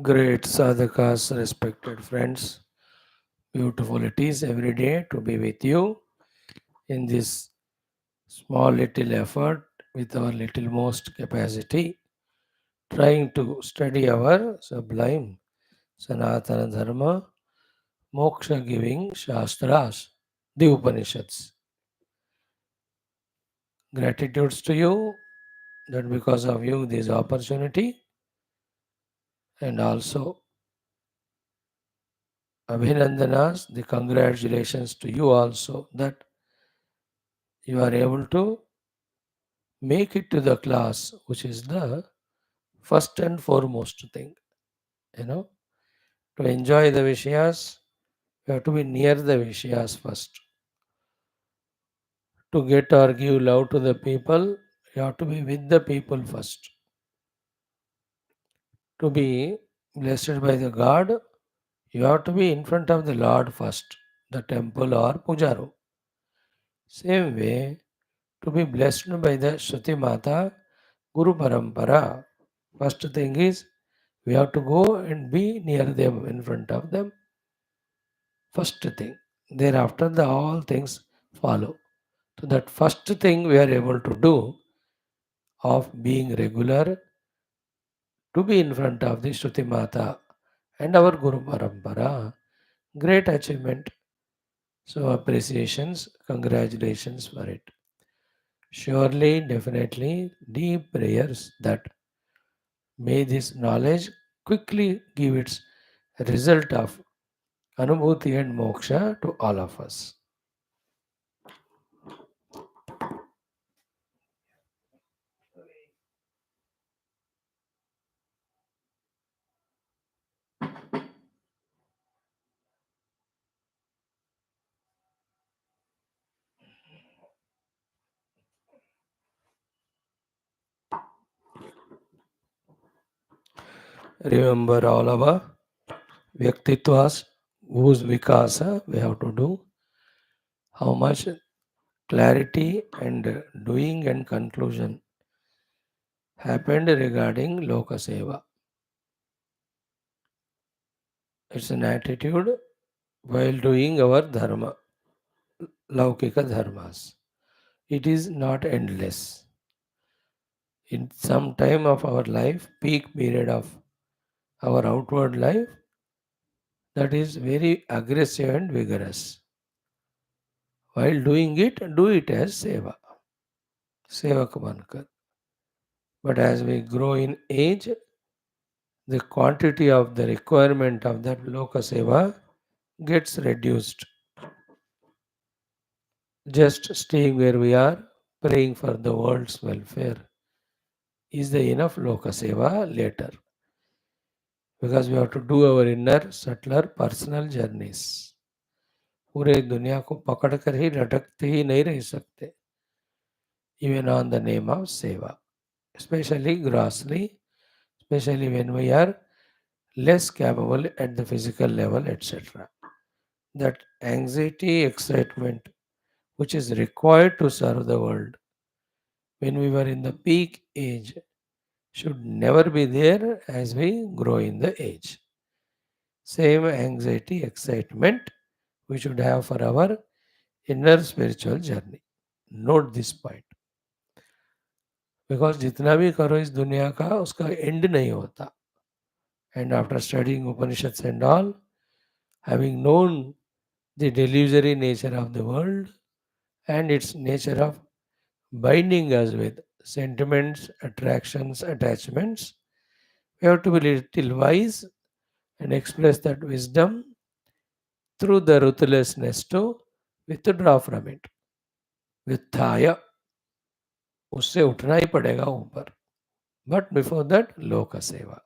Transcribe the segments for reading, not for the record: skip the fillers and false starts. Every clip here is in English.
Great sadhakas, respected friends. Beautiful it is every day to be with you in this small little effort with our little most capacity, trying to study our sublime Sanatana Dharma, moksha giving Shastras, the Upanishads. Gratitudes to you that because of you this opportunity, and also Abhinandanas, the congratulations to you also that you are able to make it to the class, which is the first and foremost thing. You know, to enjoy the Vishayas, you have to be near the Vishayas first. To get or give love to the people, you have to be with the people first. To be blessed by the God, you have to be in front of the Lord first, the temple or puja room. Same way, to be blessed by the Shruti Mata, Guru Parampara, first thing is we have to go and be near them, in front of them. First thing. Thereafter, the all things follow. So that first thing we are able to do of being regular to be in front of the Shruti Mata and our Guru Parampara. Great achievement. So appreciations, congratulations for it. Surely, definitely, deep prayers that may this knowledge quickly give its result of Anubhuti and Moksha to all of us. Remember all our Vyaktitvas, whose Vikasa we have to do, how much clarity and doing and conclusion happened regarding Loka Seva. It's an attitude while doing our dharma, Laukika dharmas. It is not endless. In some time of our life, peak period of our outward life, that is very aggressive and vigorous. While doing it, do it as seva, sevak bankar. But as we grow in age, the quantity of the requirement of that loka seva gets reduced. Just staying where we are, praying for the world's welfare, is the enough loka seva later. Because we have to do our inner, subtler, personal journeys. पूरे दुनिया को पकड़ कर ही लटकते ही नहीं रह सकते. Even on the name of seva, especially grossly, especially when we are less capable at the physical level, etc. That anxiety, excitement, which is required to serve the world when we were in the peak age, should never be there as we grow in the age. Same anxiety, excitement we should have for our inner spiritual journey. Note this point. Because जितना भी करो इस दुनिया का उसका and नहीं होता. And after studying Upanishads and all, having known the delusory nature of the world and its nature of binding us with sentiments, attractions, attachments, we have to be little wise and express that wisdom through the ruthlessness to withdraw from it. वित्थाय, उससे उठना ही पड़ेगा ऊपर. But before that लोक सेवा,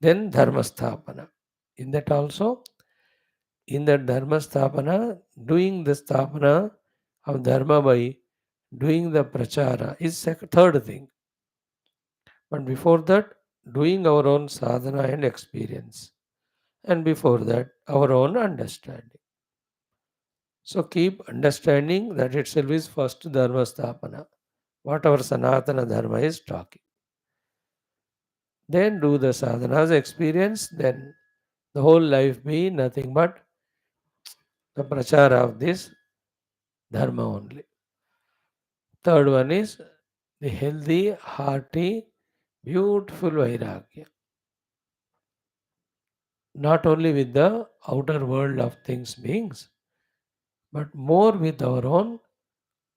then dharma sthapana. In that also, in that dharma sthapana, doing the sthapana of dharma by doing the prachara is third thing. But before that, doing our own sadhana and experience. And before that, our own understanding. So keep understanding that itself is first dharma sthapana, what our Sanatana dharma is talking. then do the sadhanas, experience, then the whole life be nothing but the prachara of this dharma only. Third one is the healthy, hearty, beautiful vairagya. Not only with the outer world of things beings, but more with our own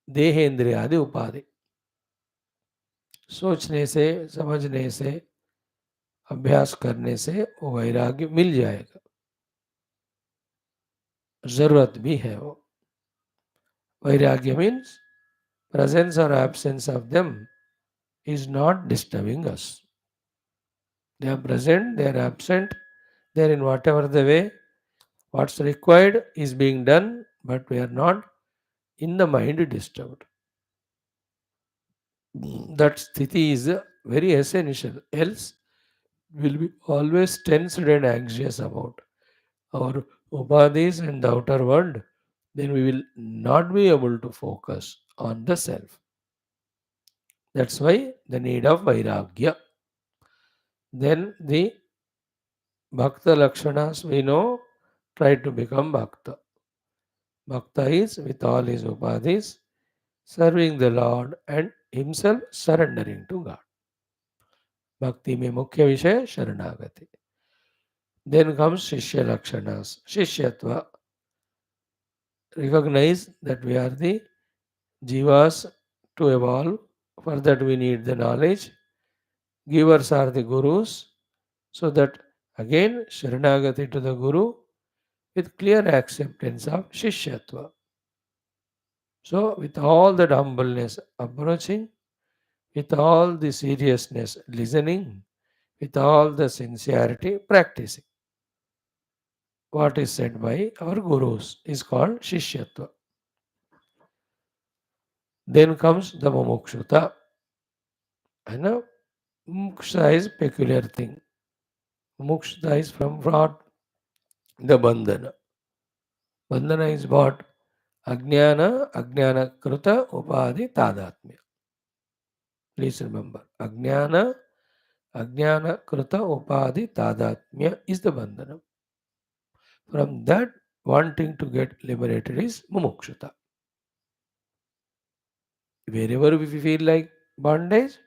देहेंद्रियादि उपाधि. सोचने से, समझने से, अभ्यास करने से वो वैराग्य मिल जाएगा. जरूरत भी है वो. वैराग्य means presence or absence of them is not disturbing us. They are present, they are absent, they are in whatever the way. What's required is being done, but we are not in the mind disturbed. That sthiti is very essential. Else, we'll be always tensed and anxious about our upadhis and the outer world. Then we will not be able to focus on the self. That's why the need of vairagya. Then the bhakta lakshanas we know, try to become bhakta. Bhakta is with all his upadhis, serving the Lord and himself surrendering to God. Bhakti में मुख्य विषय शरणागति. Then comes Shishya Lakshanas. Shishyatva. Recognize that we are the jivas to evolve. For that we need the knowledge. Givers are the gurus. So that again Sharanagati to the guru with clear acceptance of Shishyatva. So with all that humbleness approaching, with all the seriousness listening, with all the sincerity practicing. What is said by our gurus is called Shishyatva. Then comes the Mumukshuta. And now, Mumuksha is peculiar thing. Mumukshuta is from what? The Bandhana. Bandhana is what? Ajnana, Ajnana Kruta, Upadhi, Tadatmya. Please remember. Ajnana, Ajnana Kruta, Upadhi, Tadatmya is the Bandhana. From that, wanting to get liberated is Mumukshuta. Wherever we feel like bondage,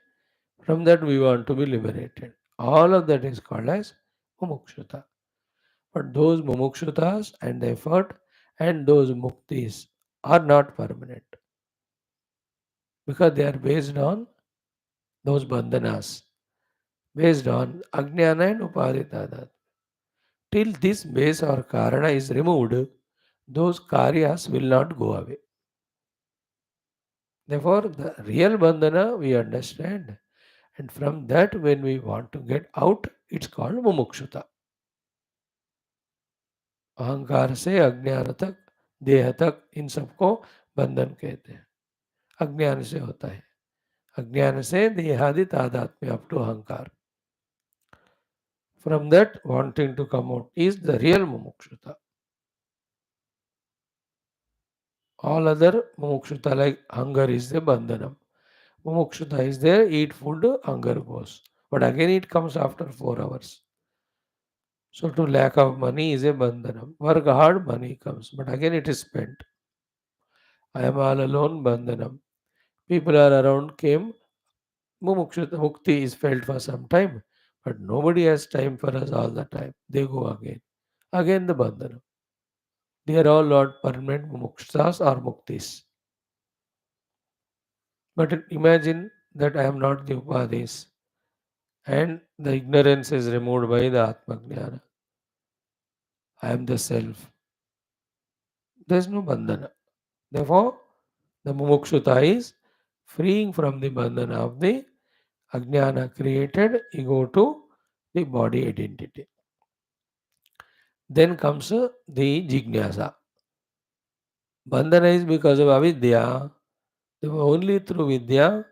from that we want to be liberated. All of that is called as mumukshuta. But those mumukshutas and the effort and those muktis are not permanent because they are based on those bandhanas, based on ajnana and upaditadat. Till this base or karana is removed, those karyas will not go away. Therefore, the real bandhana we understand, and from that, when we want to get out, it's called mumukshuta. अहंकार से अज्ञान तक, देह तक, इन सबको बंधन कहते हैं. अज्ञान से होता है. अज्ञान से देहादि तादात्म्य अप टू अहंकार. From that, wanting to come out is the real mumukshata. All other mumukshata like hunger is the bandhanam. Mumukshata is there, eat food, hunger goes. But again it comes after 4 hours. So to lack of money is a bandhanam. Work hard, money comes. But again it is spent. I am all alone, bandhanam. People are around, came, mukti is felt for some time. But nobody has time for us all the time. They go again. Again the bandhanam. They are all not permanent mumukstas or muktis. But imagine that I am not the upadhis and the ignorance is removed by the Atmajnana. I am the self. There is no bandhana. Therefore, the mumukshuta is freeing from the bandhana of the ajnana created ego to the body identity. Then comes the jignasa. Bandhana is because of avidya. Only through vidya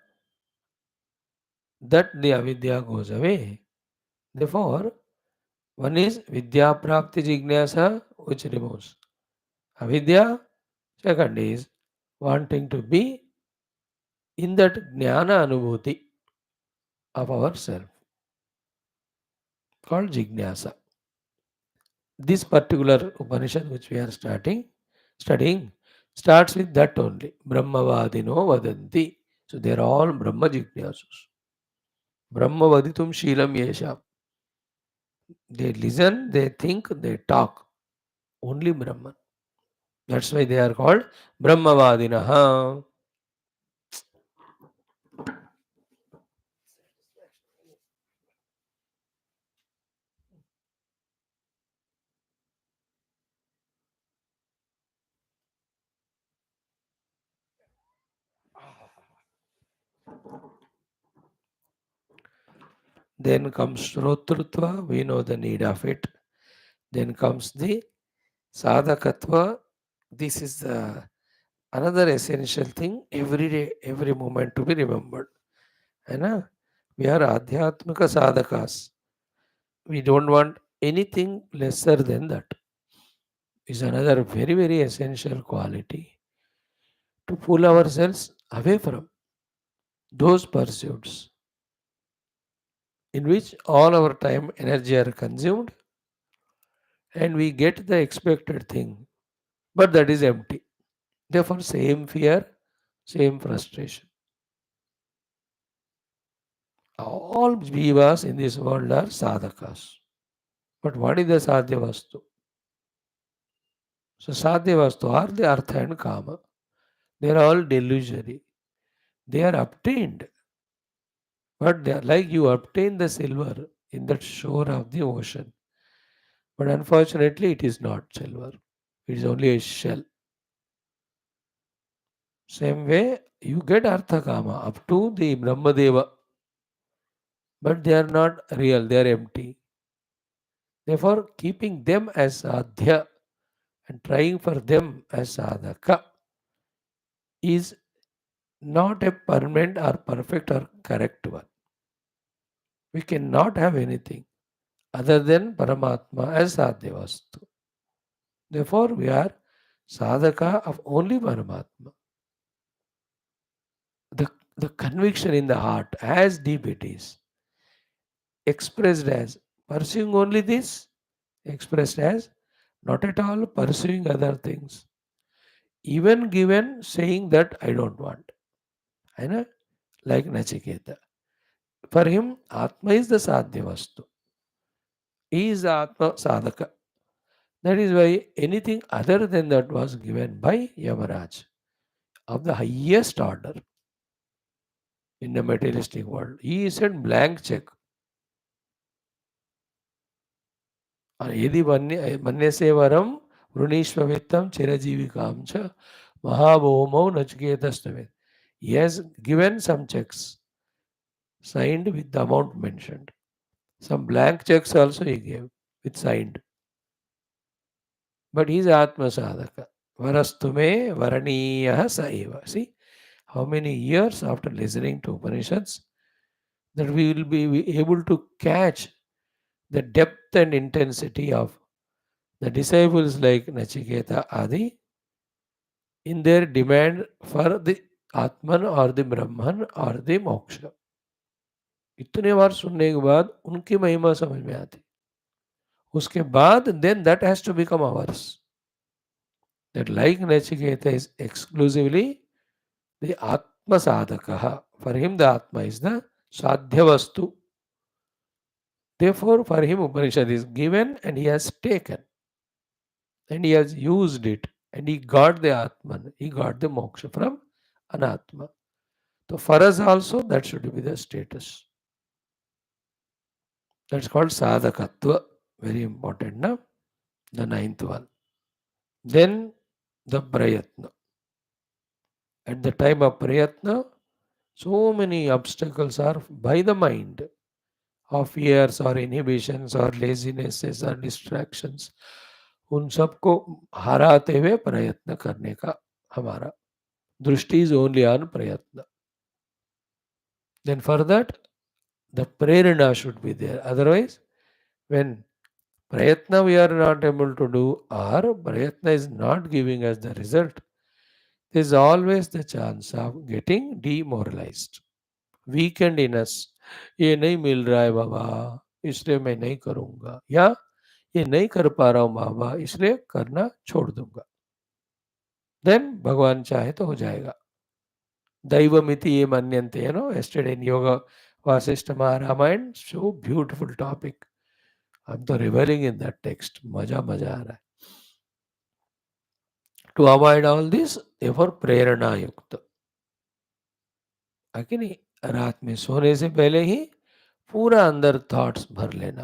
that the avidya goes away. Therefore, one is vidya prapti jignasa, which removes avidya. Second is wanting to be in that jnana anubhuti of ourself. called Jignasa. This particular Upanishad which we are studying starts with that only. Brahmavadino vadanti. So they are all Brahma Jignasus. Brahmavaditum Shilam Yesha. They listen, they think, they talk. Only Brahman. That's why they are called Brahmavadinaha. Then comes Shrotrutva, we know the need of it. Then comes the Sadhakatva. This is the another essential thing every day, every moment to be remembered. है ना? We are Adhyatmika Sadhakas. We don't want anything lesser than that. Is another very, very essential quality to pull ourselves away from those pursuits in which all our time, energy are consumed and we get the expected thing, but that is empty. Therefore, same fear, same frustration. All jivas in this world are sadhakas. But what is the sadhya vastu? So, sadhya vastu are the artha and kama. They are all delusory. They are obtained. But they are like you obtain the silver in that shore of the ocean. But unfortunately, it is not silver. It is only a shell. Same way, you get artha kama up to the Brahmadeva. But they are not real. They are empty. Therefore, keeping them as sadhya and trying for them as sadhaka is not a permanent or perfect or correct one. We cannot have anything other than Paramatma as Sadhyavastu. Therefore, we are sadhaka of only Paramatma. The conviction in the heart, as deep it is, expressed as pursuing only this, expressed as not at all pursuing other things. Even given saying that I don't want. I know, like Nachiketa. For him, Atma is the Sadhya Vastu. He is the Atma Sadhaka. That is why anything other than that was given by Yamaraj of the highest order in the materialistic world. He said blank check. यदि मन्यसे वरम वृणीष्ववित्तम चिरजीविकाम च महाभौमौ नचिकेतस्तवेत्. He has given some checks signed with the amount mentioned. Some blank checks also he gave with signed. But he is Atma Sadhaka. Varastume Varaniyaha Saiva. See how many years after listening to Upanishads that we will be able to catch the depth and intensity of the disciples like Nachiketa Adi in their demand for the Atman or the Brahman or the Moksha. इतने बार सुनने के बाद उनकी महिमा समझ में आती. उसके बाद then that has to become ours. That like Nachiketa is exclusively the Atma Sadhakaha. For him the Atma is the Sadhya Vastu. Therefore for him Upanishad is given and he has taken. And he has used it. And he got the Atman. He got the moksha from Anatma. So for us also that should be the status. That's called Sadhakatva. Very important, na? The ninth one. Then the Prayatna. At the time of Prayatna, so many obstacles are by the mind of fears or inhibitions or lazinesses or distractions. उन सबको हराते हुए प्रयत्न करने का हमारा दृष्टि is only on prayatna. Then for that, the prerana should be there. Otherwise, when prayatna we are not able to do or prayatna is not giving us the result, there is always the chance of getting demoralized, weakened in us. ये नहीं मिल रहा है बाबा, इसलिए मैं नहीं करूँगा, या ये नहीं कर पा रहा हूँ बाबा इसलिए करना छोड़ दूँगा। देन भगवान चाहे तो हो जाएगा। दैवमिति ये मन्यन्ते, yesterday in Yoga Vasishtha Maharamayan, so beautiful topic. I'm तो reveling in that text. मजा मजा आ रहा है. To avoid all this, therefore प्रेरणा युक्त, है कि नहीं, रात में सोने से पहले ही पूरा अंदर थॉट्स भर लेना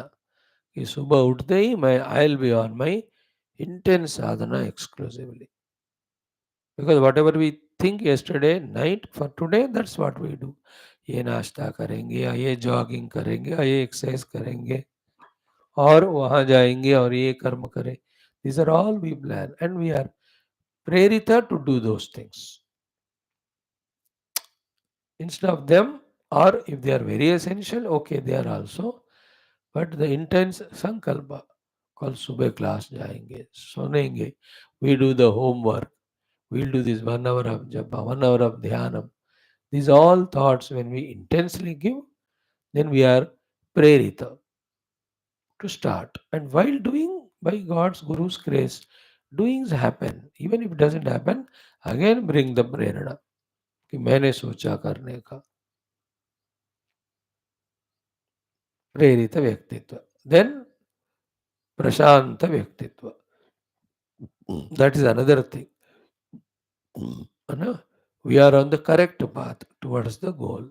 कि सुबह उठते ही मैं I will be on my intense sadhana exclusively, because whatever we think yesterday night for today, that's what we do. ये नाश्ता करेंगे, या ये जॉगिंग करेंगे, या ये एक्सरसाइज करेंगे, और वहां जाएंगे और ये कर्म करें. These are all we plan and we are prerita to do those things. Instead of them, or if they are very essential, okay, they are also, but the intense sankalpa, कल सुबह क्लास जाएंगे, सुनेंगे, we do the homework, we'll do this 1 hour of japa, 1 hour of dhyanam. These all thoughts, when we intensely give, then we are prerita to start. And while doing, by God's Guru's grace, doings happen. Even if it doesn't happen, again bring the prerana कि मैंने सोचा करने का. प्रेरित व्यक्तित्व. Then प्रशांत व्यक्तित्व. That is another thing. We are on the correct path towards the goal.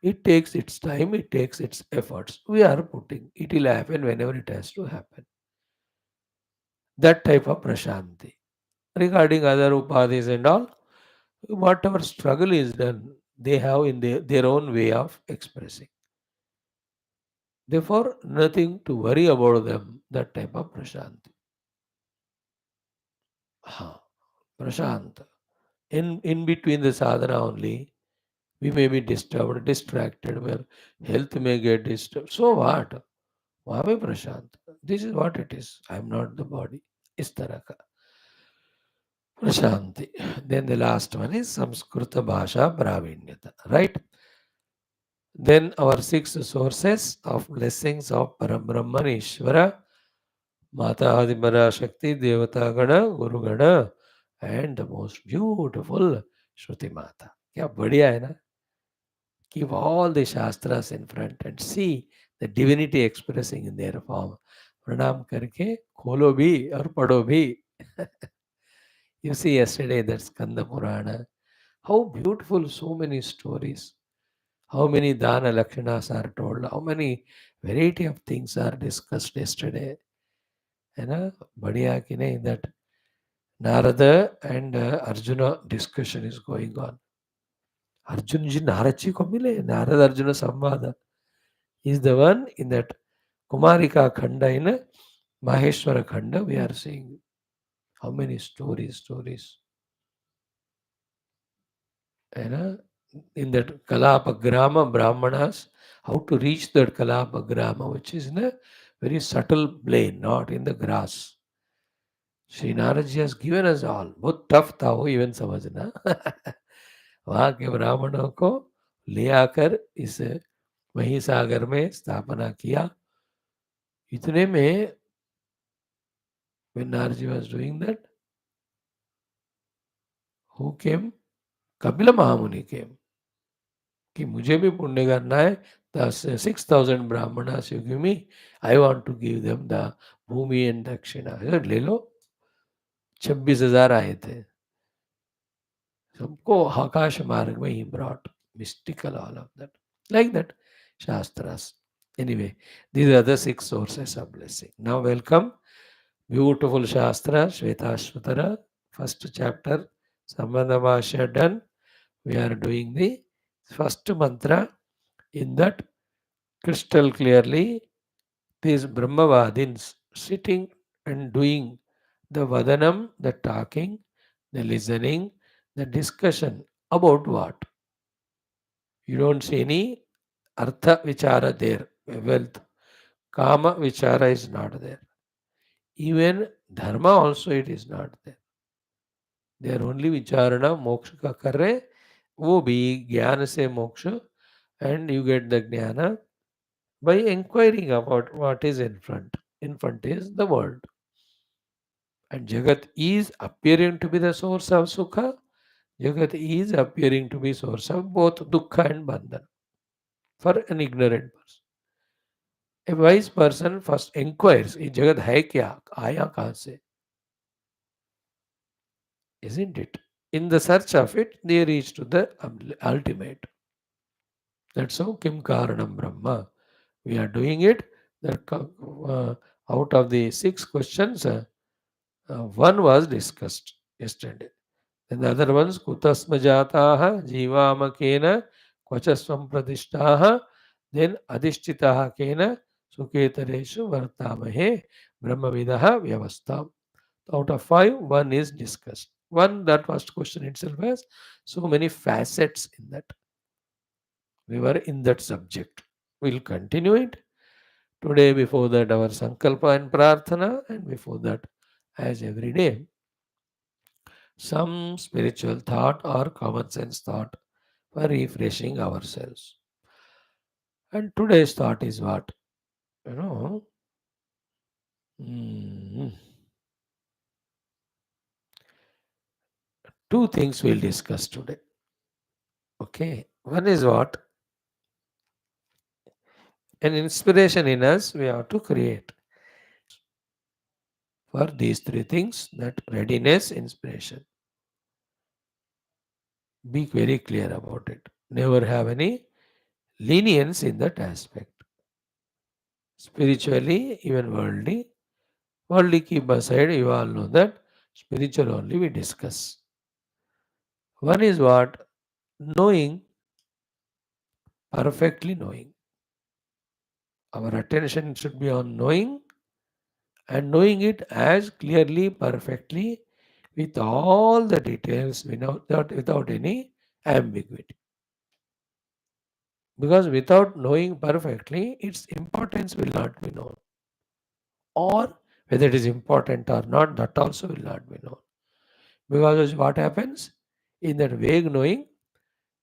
It takes its time, it takes its efforts. We are putting. It will happen whenever it has to happen. That type of prashanti. Regarding other upadhis and all, whatever struggle is done, they have in their own way of expressing. Therefore, nothing to worry about them, that type of prashanti. Prashant. In between the sadhana only, we may be disturbed, distracted, where health may get disturbed. So what? वहाँ पे प्रशांत. This is what it is. I am not the body. इस तरह का Prashanti. Then the last one is Samskrita Bhasha Pravinyata. Right? Then our 6 sources of blessings of Parabrahman Ishvara, Mata Adimara Shakti, Devata Gana, Guru Gana, and the most beautiful Shruti Mata. क्या बढ़िया है ना? Keep all the Shastras in front and see the divinity expressing in their form. प्रणाम करके खोलो भी और पढ़ो भी. You see yesterday that Skanda Purana, how beautiful, so many stories, how many Dana Lakshanas are told, how many variety of things are discussed yesterday. Badhiya ki nahi, that Narada and Arjuna discussion is going on. Arjun ji Narad ji ko mile, Narad Arjuna Samvada is the one in that Kumarika Khanda, in Maheshwara Khanda, we are seeing how many stories. In that Kalapagrama Brahmanas, how to reach that Kalapagrama, which is in a very subtle plane, not in the grass. Sri Narad ji has given us all. बहुत tough था वो, even समझना. वहाँ के ब्राह्मणों को ले आकर इस महिसागर में स्थापना किया. इतने में when Narad ji was doing that, who came? Kapila Mahamuni came. कि मुझे भी पुण्य करना है. The 6,000 brahmanas you give me, I want to give them the bhumi and dakshina. ले लो. 26,000 आए थे. सबको आकाश मार्ग में ही brought. Mystical, all of that. Like that, Shastras. Anyway, these are the 6 sources of blessing. Now welcome. Beautiful Shastra, Shwethashwathara. First chapter, Sambandha Bhashya done. We are doing the first mantra. In that, crystal clearly, these Brahmavadins sitting and doing the Vadanam, the talking, the listening, the discussion about what? You don't see any Artha Vichara there, wealth. Kama Vichara is not there. Even Dharma also it is not there. They are only Vicharana, moksha ka kar rahe, wo bhi jnana se moksha, and you get the jnana by inquiring about what is in front. In front is the world. And Jagat is appearing to be the source of Sukha. Jagat is appearing to be source of both Dukkha and Bandhan for an ignorant person. A wise person first inquires, ये जगत है क्या, आया कहाँ से, isn't it? In the search of it, they reach to the ultimate. That's how Kim Karanam Brahma. We are doing it. That out of the 6 questions, one was discussed yesterday. Then the other ones, kutasma jataha, jivama kena, kvachasvam pradishtaha, then adhishtitaha kena, suketareshu vartamahe, brahmavidaha vyavastam. Out of 5, one is discussed. One, that first question itself has so many facets in that. We were in that subject. We'll continue it. Today, before that, our Sankalpa and Prarthana, and before that, as every day, some spiritual thought or common sense thought for refreshing ourselves. And today's thought is what? You know, mm, two things we'll discuss today. Okay. One is what? An inspiration in us we have to create. For these three things, that readiness, inspiration. Be very clear about it. Never have any lenience in that aspect. Spiritually, even worldly. Worldly keep aside, you all know that. Spiritual only we discuss. One is what? Knowing, perfectly knowing. Our attention should be on knowing and knowing it as clearly, perfectly, with all the details, without any ambiguity. Because without knowing perfectly, its importance will not be known. Or whether it is important or not, that also will not be known. Because what happens? In that vague knowing,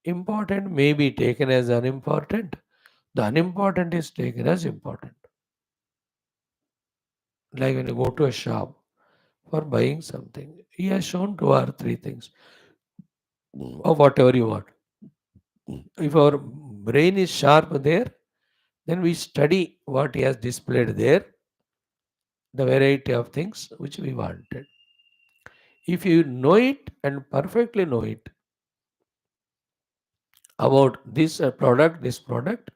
important may be taken as unimportant. The unimportant is taken as important. Like when you go to a shop for buying something, he has shown 2 or 3 things or whatever you want. If our brain is sharp there, then we study what he has displayed there, the variety of things which we wanted. If you know it and perfectly know it about this product,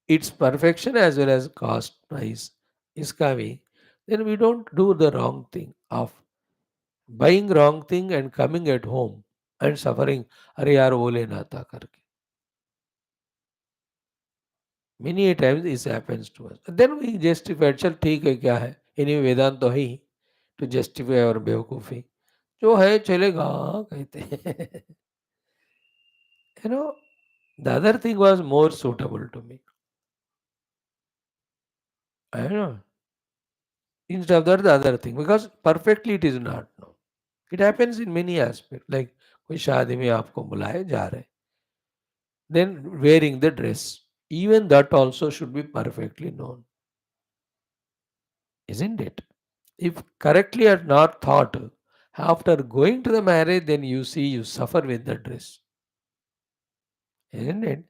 its perfection as well as cost, price, iskavi, then we don't do the wrong thing of buying wrong thing and coming at home and suffering. अरे यार वो लेना था करके. Many a times this happens to us. Then we justify, चल ठीक है क्या है, anyway वेदांत तो है ही, to justify our बेवकूफ़ी. जो है चलेगा कहते हैं. You know, the other thing was more suitable to me. I know. Instead of that, the other thing, because perfectly it is not. No. It happens in many aspects. Like कोई शादी में आपको बुलाए जा रहे, then wearing the dress, even that also should be perfectly known, isn't it? If correctly are not thought, after going to the marriage, then you see you suffer with the dress, isn't it?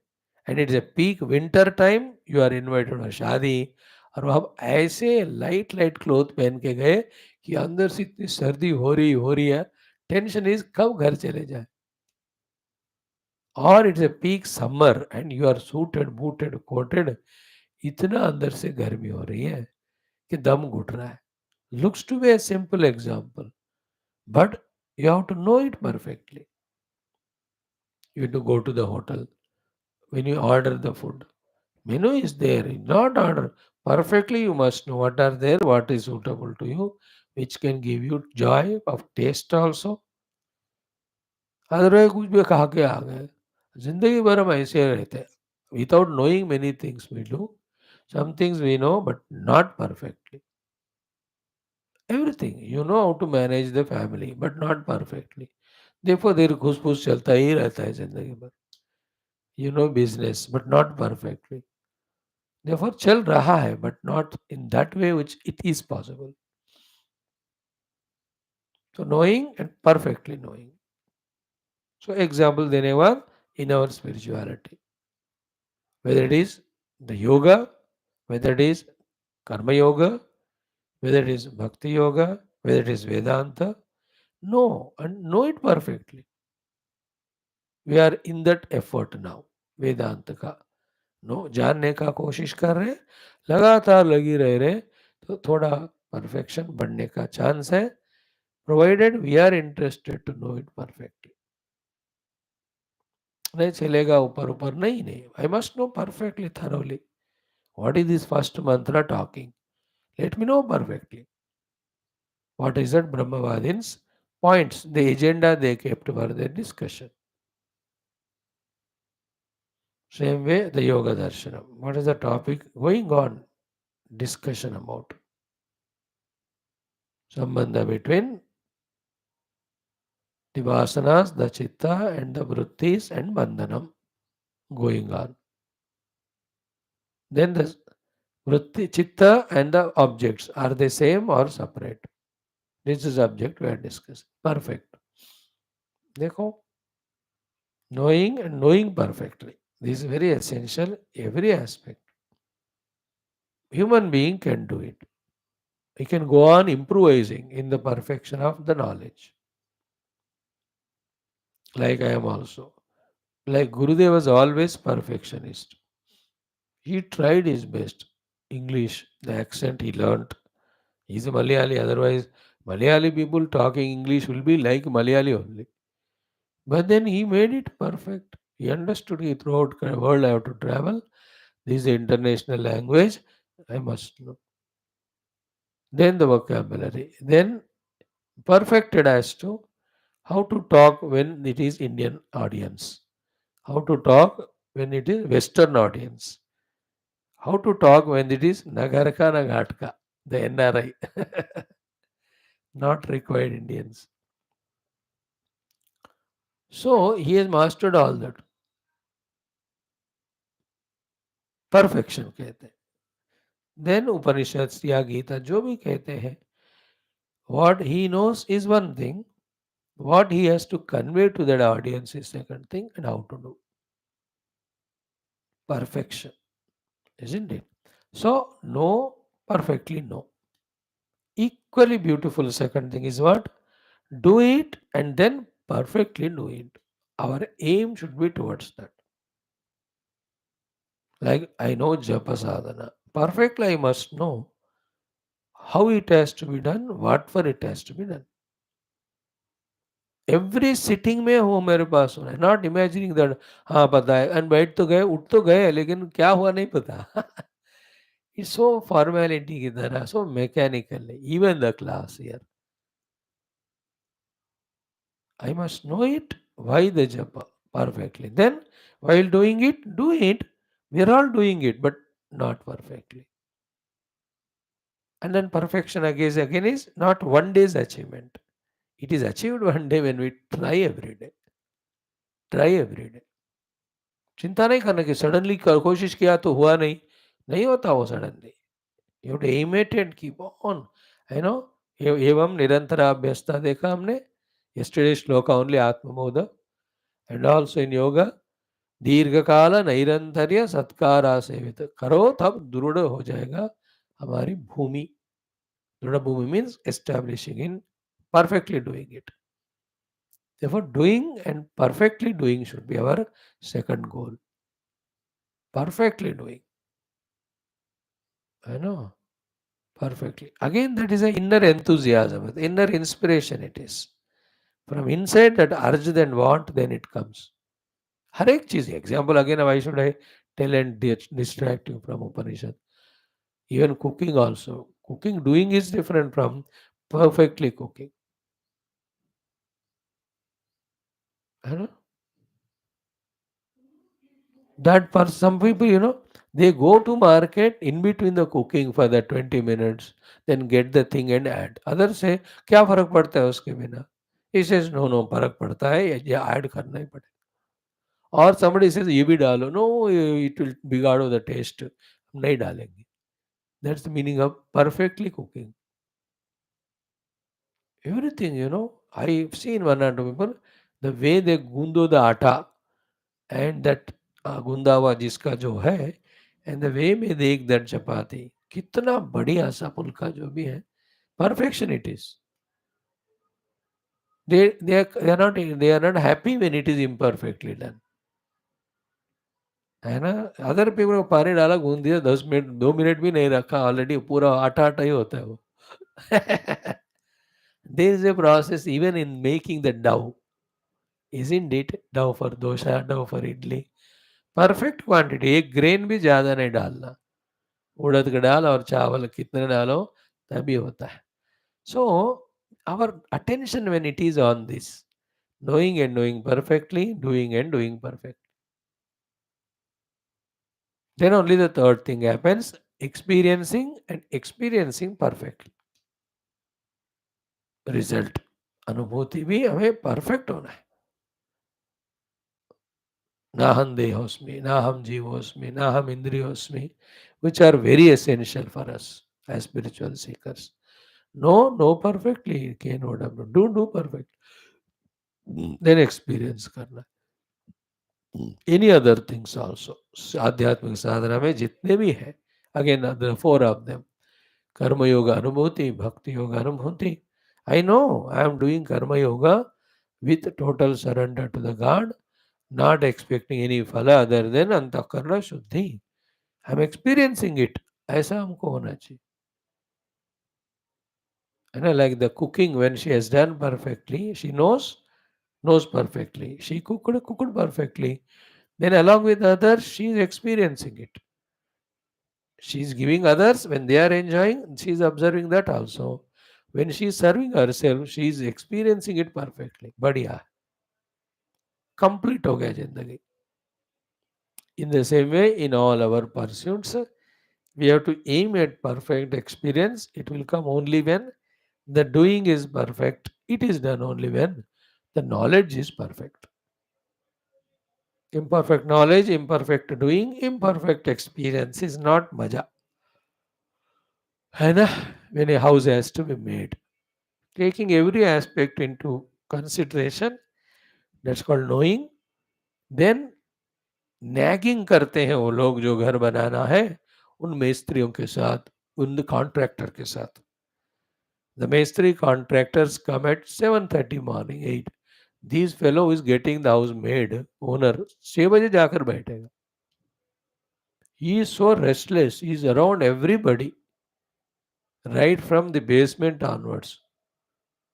And it's a peak winter time, you are invited to शादी और अब ऐसे light light cloth पहन के गए कि अंदर से इतनी सर्दी हो रही है, टेंशन इज कब घर चले जाए. और it's a peak summer and you are suited booted coated, इतना अंदर से गर्मी हो रही है कि दम घुट रहा है. Looks to be a simple example, but you have to know it perfectly. You have to go to the hotel. When you order the food, menu is there. Not order perfectly. You must know what are there, what is suitable to you, which can give you joy of taste also. Otherwise कुछ भी खा के आ गए. जिंदगी भर हम ऐसे रहते हैं. Without knowing many things we do. Some things we know, but not perfectly. Everything you know how to manage the family, but not perfectly. Therefore, देर घुस-फुस चलता ही रहता है जिंदगी भर. You know business, but not perfectly. Therefore चल रहा है, but not in that way which it is possible. So knowing and perfectly knowing. So example देने बाद in our spirituality, whether it is the yoga, whether it is karma yoga, whether it is bhakti yoga, whether it is Vedanta, know and know it perfectly. We are in that effort now, वेदांत का no जानने का कोशिश कर रहे, लगातार लगी रह रहे, तो थोड़ा परफेक्शन बढ़ने का चांस है, provided we are interested to know it perfectly. नहीं चलेगा ऊपर ऊपर, नहीं नहीं, I must know perfectly thoroughly. What is this first mantra talking, let me know perfectly. What is that Brahmavadins points, the agenda they kept for their discussion. Same way the Yoga Darshanam. What is the topic going on? Discussion about sambandha between the vasanas, the chitta and the vrittis and bandhanam going on. Then the vritti, chitta and the objects, are they same or separate? This is subject we are discussing. Perfect. देखो, knowing and knowing perfectly. This is very essential, every aspect. Human being can do it. He can go on improvising in the perfection of the knowledge. Like I am also. Like Gurudev was always perfectionist. He tried his best. English, the accent he learnt. He's a Malayali, otherwise Malayali people talking English will be like Malayali only. But then he made it perfect. He understood it throughout the world I have to travel. This is the international language. I must know. Then the vocabulary. Then perfected as to how to talk when it is Indian audience. How to talk when it is Western audience. How to talk when it is Nagarka Nagatka, the NRI, not required Indians. So he has mastered all that. Perfection कहते हैं. Then Upanishads या गीता जो भी कहते हैं, what he knows is one thing, what he has to convey to that audience is second thing, and how to do. Perfection, isn't it? So know, perfectly know. Equally beautiful second thing is what? Do it and then perfectly do it. Our aim should be towards that. Like I know japa sadhana. Perfectly I must know how it has to be done, what for it has to be done. Every sitting में हो मेरे पास होना है, not imagining that हाँ पता है and बैठ तो गए, उठ तो गए, लेकिन क्या हुआ नहीं पता. इट्स सो फॉर्मेलिटी की तरह, so mechanical. Even the class here I must know it. Why the japa? Perfectly. Then, while doing it, do it. We are all doing it, but not perfectly. And then perfection again is not one day's achievement. It is achieved one day when we try every day. Try every day. चिंता नहीं करना कि suddenly कोशिश किया तो हुआ नहीं. नहीं होता वो suddenly. You have to aim it and keep on. You know, एवं निरंतराभ्यस्ता देखा हमने. Yesterday shloka only Atmabodh. And also in yoga, दीर्घकाल नैरंतर्य सत्कारा सेवित करो, तब दृढ़ हो जाएगा हमारी भूमि. दृढ़ भूमि means establishing in perfectly doing it. Therefore, doing and perfectly doing should be our second goal. Perfectly doing. I know. Perfectly. Again, that is an inner enthusiasm, inner inspiration it is. From inside that urge and want, then it comes. हर एक चीज. Example again, why should I tell and distract you from Upanishad? Even cooking also. Cooking, doing is different from perfectly cooking. You know? That for some people, they go to market in between the cooking for the 20 minutes, then get the thing and add. Others say, क्या फर्क पड़ता है उसके बिना? He says, no, फर्क पड़ता है, ये ऐड करना ही पड़ेगा. Or somebody says, ये भी डालो. No, it will बिगाड़ो the taste. हम नहीं डालेंगे. That's the meaning of perfectly cooking. Everything, I've seen one or two people, the way they gundo the atta and that गुंदावा जिसका जो है, and the way में देख that चपाती, कितना बढ़िया सा फुल्का जो भी है, perfection it is. They are not happy when it is imperfectly done. है ना. अदर पीपल को पानी डाला, गूंद दिया, 10 मिनट 2 मिनट भी नहीं रखा, ऑलरेडी पूरा आटा आटा ही होता है वो. There is a process even in making the dough, isn't it? Dough for dosa, dough for idli. Perfect quantity, एक ग्रेन भी ज्यादा नहीं डालना. उड़द का डाल और चावल कितने डालो तभी होता है. So our attention when it is on this, knowing and knowing perfectly, doing and doing perfect, then only the third thing happens, experiencing and experiencing perfectly. Result, अनुभूति भी हमें परफेक्ट होना है. नाहम देहोस्मि, नाहम जीवोस्मि, नाहम इंद्रियोस्मि, which are very essential for us as spiritual seekers. No perfectly, can whatever, do perfect. Then experience करना. Any other things also, आध्यात्मिक साधना में जितने भी हैं, again the four of them, कर्म योगा अनुभूति, भक्ति योगा अनुभूति. I know I am doing karma yoga with total surrender to the God, not expecting any phala other than अंतःकरण शुद्धि. I am experiencing it. ऐसा हमको होना चाहिए. है ना. Like the cooking, when she has done perfectly, she knows perfectly. She cooked perfectly. Then along with others, she is experiencing it. She is giving others when they are enjoying. She is observing that also. When she is serving herself, she is experiencing it perfectly. बढ़िया, complete हो गया जिंदगी. In the same way, in all our pursuits, we have to aim at perfect experience. It will come only when the doing is perfect. It is done only when the knowledge is perfect. Imperfect knowledge, imperfect doing, imperfect experience is not maja. है ना. When a house has to be made, taking every aspect into consideration, that's called knowing. Then nagging करते हैं वो लोग जो घर बनाना है उन मिस्त्रियों के साथ, उन कॉन्ट्रैक्टर के साथ. The Mestri contractors come at 7:30 morning, 8. This fellow is getting the house made, owner, 6 बजे जाकर बैठेगा. He is so restless, he is around everybody, right from the basement onwards.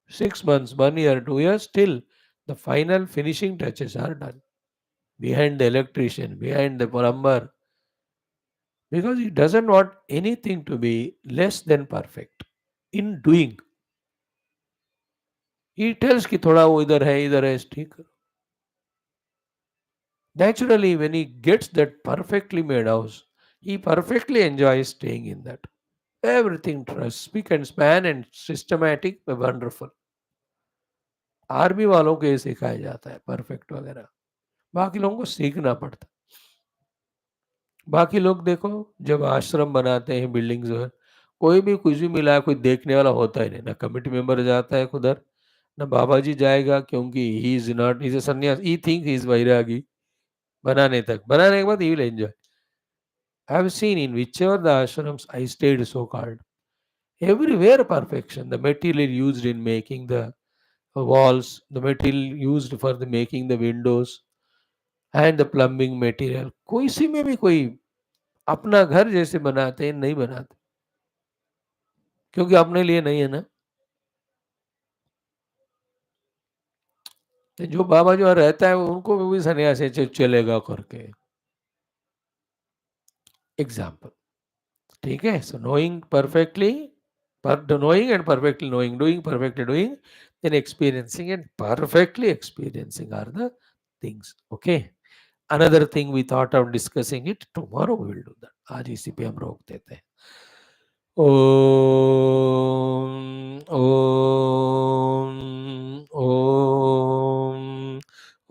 6 months, 1 year, 2 years, still the final finishing touches are done. Behind the electrician, behind the plumber, because he doesn't want anything to be less than perfect in doing. He tells कि थोड़ा वो इधर है ठीक. Naturally, when he gets that perfectly made house, he perfectly enjoys staying in that. Everything spick and span and systematic, wonderful. Army वालों को ये सिखाया जाता है परफेक्ट वगैरह. बाकी लोगों को सीखना पड़ता. बाकी लोग देखो, जब आश्रम बनाते हैं, बिल्डिंग्स है, कोई भी कुछ भी मिला है, कोई देखने वाला होता ही नहीं. ना कमिटी मेंबर जाता है उधर, ना बाबा जी जाएगा, क्योंकि he is not, is a सन्यास, ही थिंक ही इज वैरागी. बनाने तक, बनाने के बाद he will enjoy. I have seen in whichever the ashrams I stayed, so called, everywhere perfection. The material used in making the walls, the material used for the making the windows, and the plumbing material. कोई सी में भी कोई अपना घर जैसे बनाते हैं नहीं बनाते, क्योंकि अपने लिए नहीं है ना. तो जो बाबा जो रहता है उनको भी सन्यासी चलेगा करके. एग्जाम्पल. ठीक है. सो knowing perfectly, knowing and perfectly knowing, doing perfectly doing, then experiencing and perfectly experiencing are the things. Okay. Another thing we thought of discussing it, tomorrow we will do that. आज इसी पे हम रोक देते हैं. ओम ओम ओम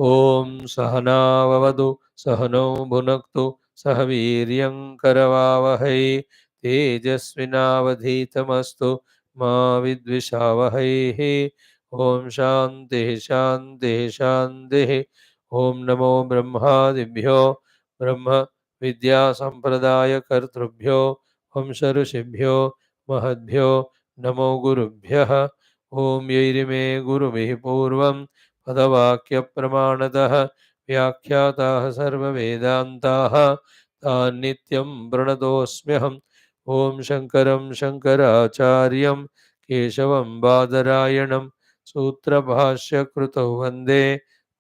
ओम सहना ववतु सहनौ भुनक्तु सह वीर्यं करवावहै तेजस्विनावधीतमस्तु मा विद्विषावहैः। ॐ शान्तिः शान्तिः शान्तिः। ॐ नमो ब्रह्मादिभ्यो ब्रह्म विद्यासम्प्रदायकर्तृभ्यो वंश ऋषिभ्यो महद्भ्यो नमो गुरुभ्यः। ॐ यैरिमे गुरुभिः पूर्वं पदवाक्यप्रमाणतः व्याख्याताः सर्ववेदान्ताः तान् नित्यं प्रणतोऽस्म्यहम्। ॐ शङ्करं शङ्कराचार्यं केशवं बादरायणं सूत्रभाष्यकृतौ वन्दे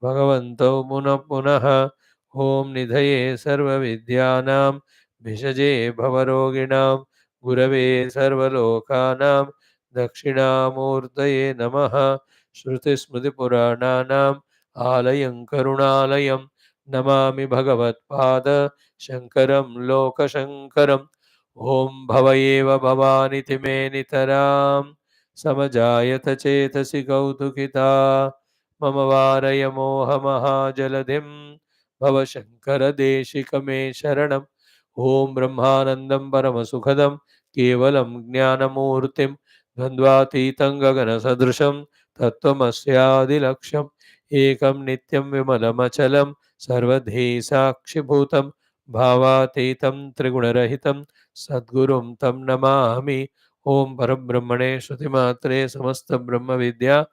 भगवन्तौ पुनः पुनः। ॐ निधये सर्वविद्यानां भिषजे भवरोगिणां गुरवे सर्वलोकानां दक्षिणामूर्तये नमः। श्रुतिस्मृतिपुराणानाम् आलयं करुणालयं नमामि भगवत्पाद शङ्करं लोकशङ्करम्। ॐ भव एव भवानिति मे नितरां समजायत चेतसि कौतुकिता मम वारय मोहमहाजलधिं भव शङ्करदेशिक मे शरणम्। ॐ ब्रह्मानन्दं परमसुखदं केवलं ज्ञानमूर्तिं द्वन्द्वातीतं गगनसदृशं तत्त्वमस्यादिलक्ष्यम् एकं नित्यं विमलमचलं सर्वधी साक्षिभूतं भावातीतं त्रिगुणरहितं सद्गुरुं तं नमामि। ॐ परब्रह्मणे श्रुतिमात्रे समस्तब्रह्मविद्या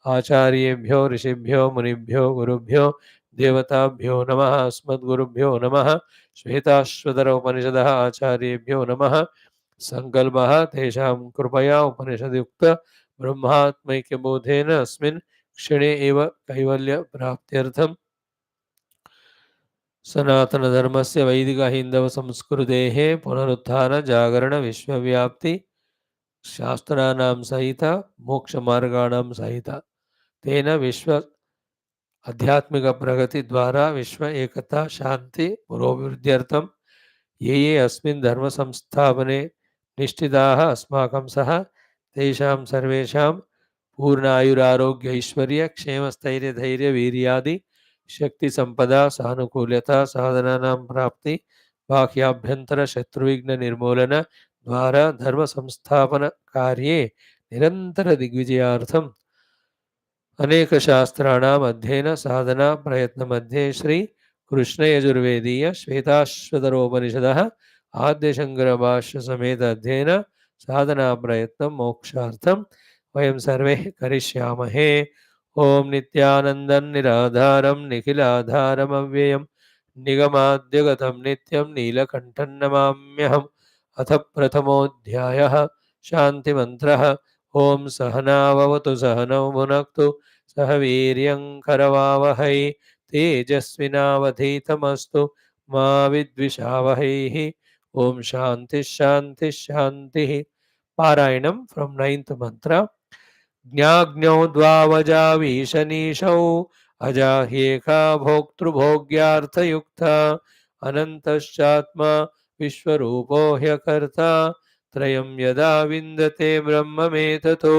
आचार्येभ्यो ऋषिभ्यो मुनिभ्यो गुरुभ्यो देवताभ्यो नमः। अस्मद्गुरुभ्यो नमः। श्वेताश्वतर उपनिषदः आचार्येभ्यो नमः। सङ्कल्पः तेषां कृपया उपनिषदयुक्त ब्रह्मात्मैक्यबोधेन अस्मिन् क्षणे एव कैवल्यप्राप्त्यर्थं सनातनधर्मस्य वैदिकहिन्दवसंस्कृतेः पुनरुत्थान जागरण विश्वव्याप्ति शास्त्राणां सहित मोक्षमार्गाणां सहित तेन विश्व आध्यात्मिक प्रगति द्वारा विश्व एकता शांति पुरोभिवृद्ध्यर्थं ये अस्मिन् धर्म संस्थापने निष्ठिताः अस्माकं सह तेषां सर्वेषां पूर्णायुरारोग्य ऐश्वर्य क्षेमस्थैर्य धैर्य वीर्यादि शक्ति संपदा सानुकूल्यता साधनानां प्राप्ति बाह्याभ्यंतर शत्रुविघ्न निर्मूलन द्वारा धर्म संस्थापन कार्ये निरंतर दिग्विजयार्थं अनेक शास्त्राणाम अध्ययन साधना प्रयत्न मध्ये श्री कृष्ण यजुर्वेदीय श्वेताश्वतरोपनिषदः आद्य शंकर भाष्य समेत अध्ययन साधना प्रयत्न मोक्षार्थं वयं सर्वे करिष्यामहे। ओम नित्यानन्दं निराधारं निखिलाधारम् अव्ययं निगमाद्यगतं नित्यं नीलकण्ठं नमाम्यहम्। अथ प्रथमोऽध्यायः शान्तिमन्त्रः। ओम सहनाववतु सहनौ भुनक्तु सह वीर्यं करवावहै तेजस्विनावधीतमस्तु मा विद्विषावहैः। ओम शांति शांति शांति। पारायणम फ्रॉम 9th मंत्र। ज्ञाग्न्यौ द्वावजावीशनीशौ अजाह्येका भोक्तृभोग्यार्थयुक्ता अनन्तश्चात्मा विश्वरूपो ह्यकर्ता त्रयं यदा विन्दते ब्रह्ममेततो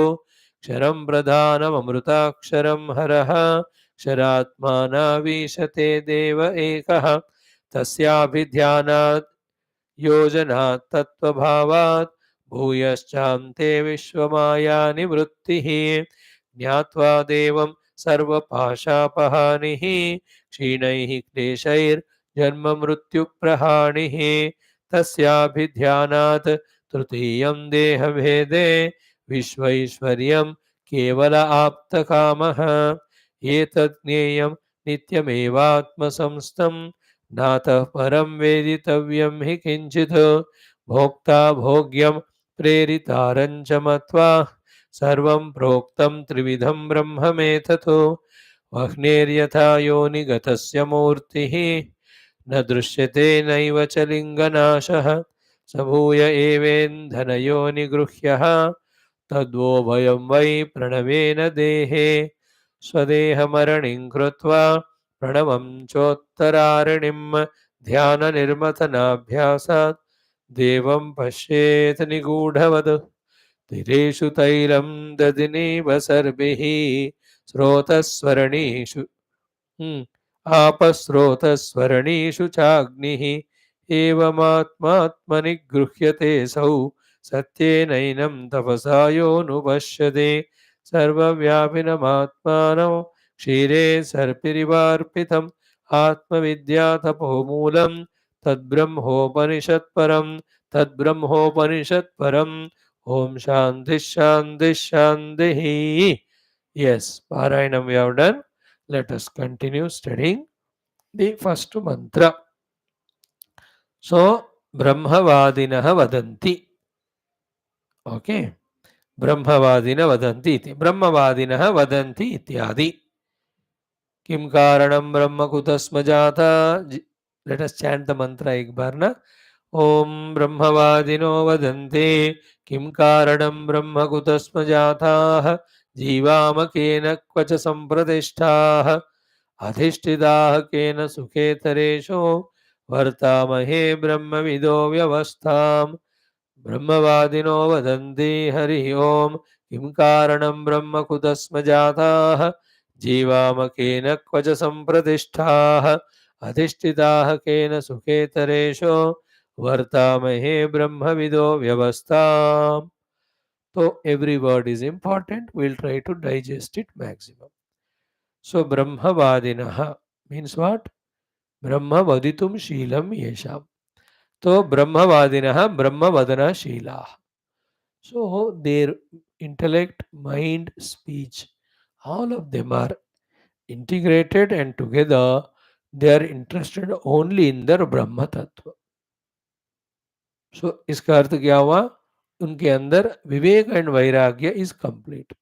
क्षरं प्रधानममृताक्षरं हरः क्षरात्मानावीशते देव एकः तस्याभिध्यानात् योजनात् तत्त्वभावात् भूयश्चान्ते विश्वमाया निवृत्तिः ज्ञात्वा देवं सर्वपाशापहानिः क्षीणैः क्लेशैर्जन्ममृत्युप्रहाणिः तस्याभिध्यानात् तृतीयं देहभेदे विश्वैश्वर्यं केवल आप्तकामः एतत् ज्ञेयं नित्यमेवात्मसंस्थं नातः परं वेदितव्यं हि किञ्चित् भोक्ता भोग्यं प्रेरितारं च मत्वा सर्वं प्रोक्तं त्रिविधं ब्रह्ममेततो वह्नेर्यथा योनिगतस्य मूर्तिः न दृश्यते नैव च लिङ्गनाशः स भूय एवेन्धनयोनिगृह्यः तद्वोभयं वै प्रणवेन देहे स्वदेहमरणिं कृत्वा प्रणवं चोत्तरारणिं ध्याननिर्मथनाभ्यासात् देवं पश्येत् निगूढवद् तिरेषु तैलं ददिनीव सर्भिः स्रोतस्वरणीषु आपस्रोतस्वरणीषु चाग्निः एवमात्मात्मनि गृह्यते सौ सत्येनैनं तपसा योऽनुपश्यते सर्वव्यापिनमात्मानो क्षीरे सर्पिरिवार्पितम् आत्मविद्या तपोमूलं तद्ब्रह्मोपनिषत्परं तद्ब्रह्मोपनिषत्परम् Om Shanti Shanti Shanti. Yes, Parayanam we have done. Let us continue studying the first mantra. So, Brahmavadinaha vadanti. Okay. Brahmavadina vadanti iti. Brahmavadinaha vadanti ityadi. Kim karanam brahma kutasma jata. Let us chant the mantra ek bar na. Om Brahmavadino vadanti. Kim karanam brahma kutasma jataah. जीवामकेन Kavach सम्प्रतिष्ठाः अधिष्ठिताः केन सुखेतरेषु वर्तामहे ब्रह्मविदो व्यवस्थाम् ब्रह्मवादिनो वदन्ति हरि ओम् किं कारणं ब्रह्म कुतस्म जाताः जीवामकेन क्वच सम्प्रतिष्ठाः अधिष्ठिताः केन सुखेतरेषु वर्तामहे ब्रह्मविदो व्यवस्थाम्. So every word is important. We'll try to digest it maximum. So Brahmavadinaha means what? Brahma vaditum Sheelam Yesham. So Brahmavadinaha Brahmavadana Sheelah. So their intellect, mind, speech, all of them are integrated and together they are interested only in their Brahma Tattva. So इसका अर्थ क्या हुआ? उनके अंदर विवेक and वैराग्य is complete.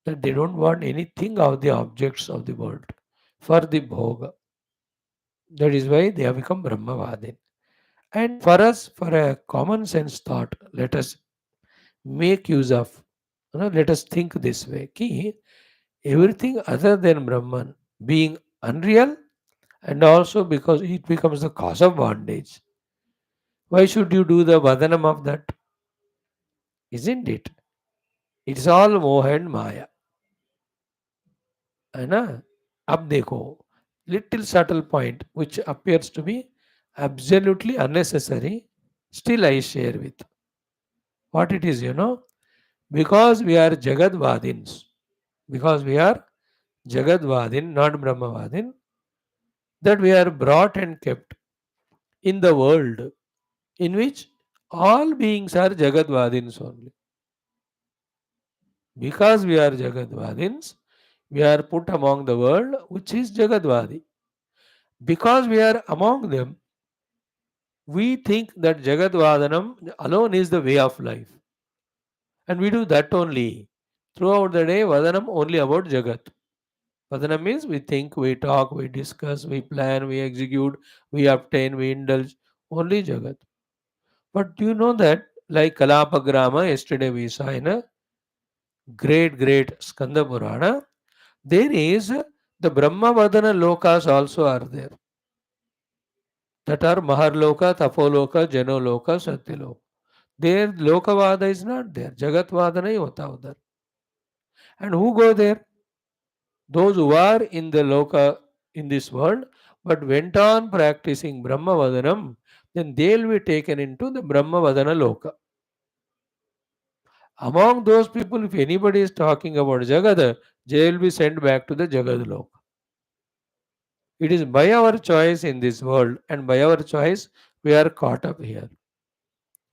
That they don't want anything of the objects of the world for the bhoga. That is why they have become Brahmavadin. And for us, for a common sense thought, let us make use of, let us think this way, ki everything other than Brahman being unreal and also because it becomes the cause of bondage. Why should you do the vadanam of that? Isn't it? It's all moha and maya. है ना? अब देखो little subtle point which appears to be absolutely unnecessary, still I share with what it is, because we are Jagadvadins, because we are Jagadvadin, not Brahmavadin, that we are brought and kept in the world in which all beings are Jagadvadins only. Because we are Jagadvadins, we are put among the world which is Jagadvadi. Because we are among them, we think that Jagadvadanam alone is the way of life. And we do that only. Throughout the day, Vadanam only about Jagat. Vadanam means we think, we talk, we discuss, we plan, we execute, we obtain, we indulge. Only Jagat. But do you know that, like Kalapagrama, yesterday we saw in a great Skanda Purana, there is the Brahmavadana lokas also are there. That are Maharloka, Tapoloka, Janoloka, Satyaloka. There Lokavada is not there. Jagatvada nahi hota udhar. And who go there? Those who are in the Loka in this world but went on practicing Brahmavadanam, then they will be taken into the Brahmavadana Loka. Among those people, if anybody is talking about Jagad, they will be sent back to the Jagad Loka. It is by our choice in this world and by our choice we are caught up here.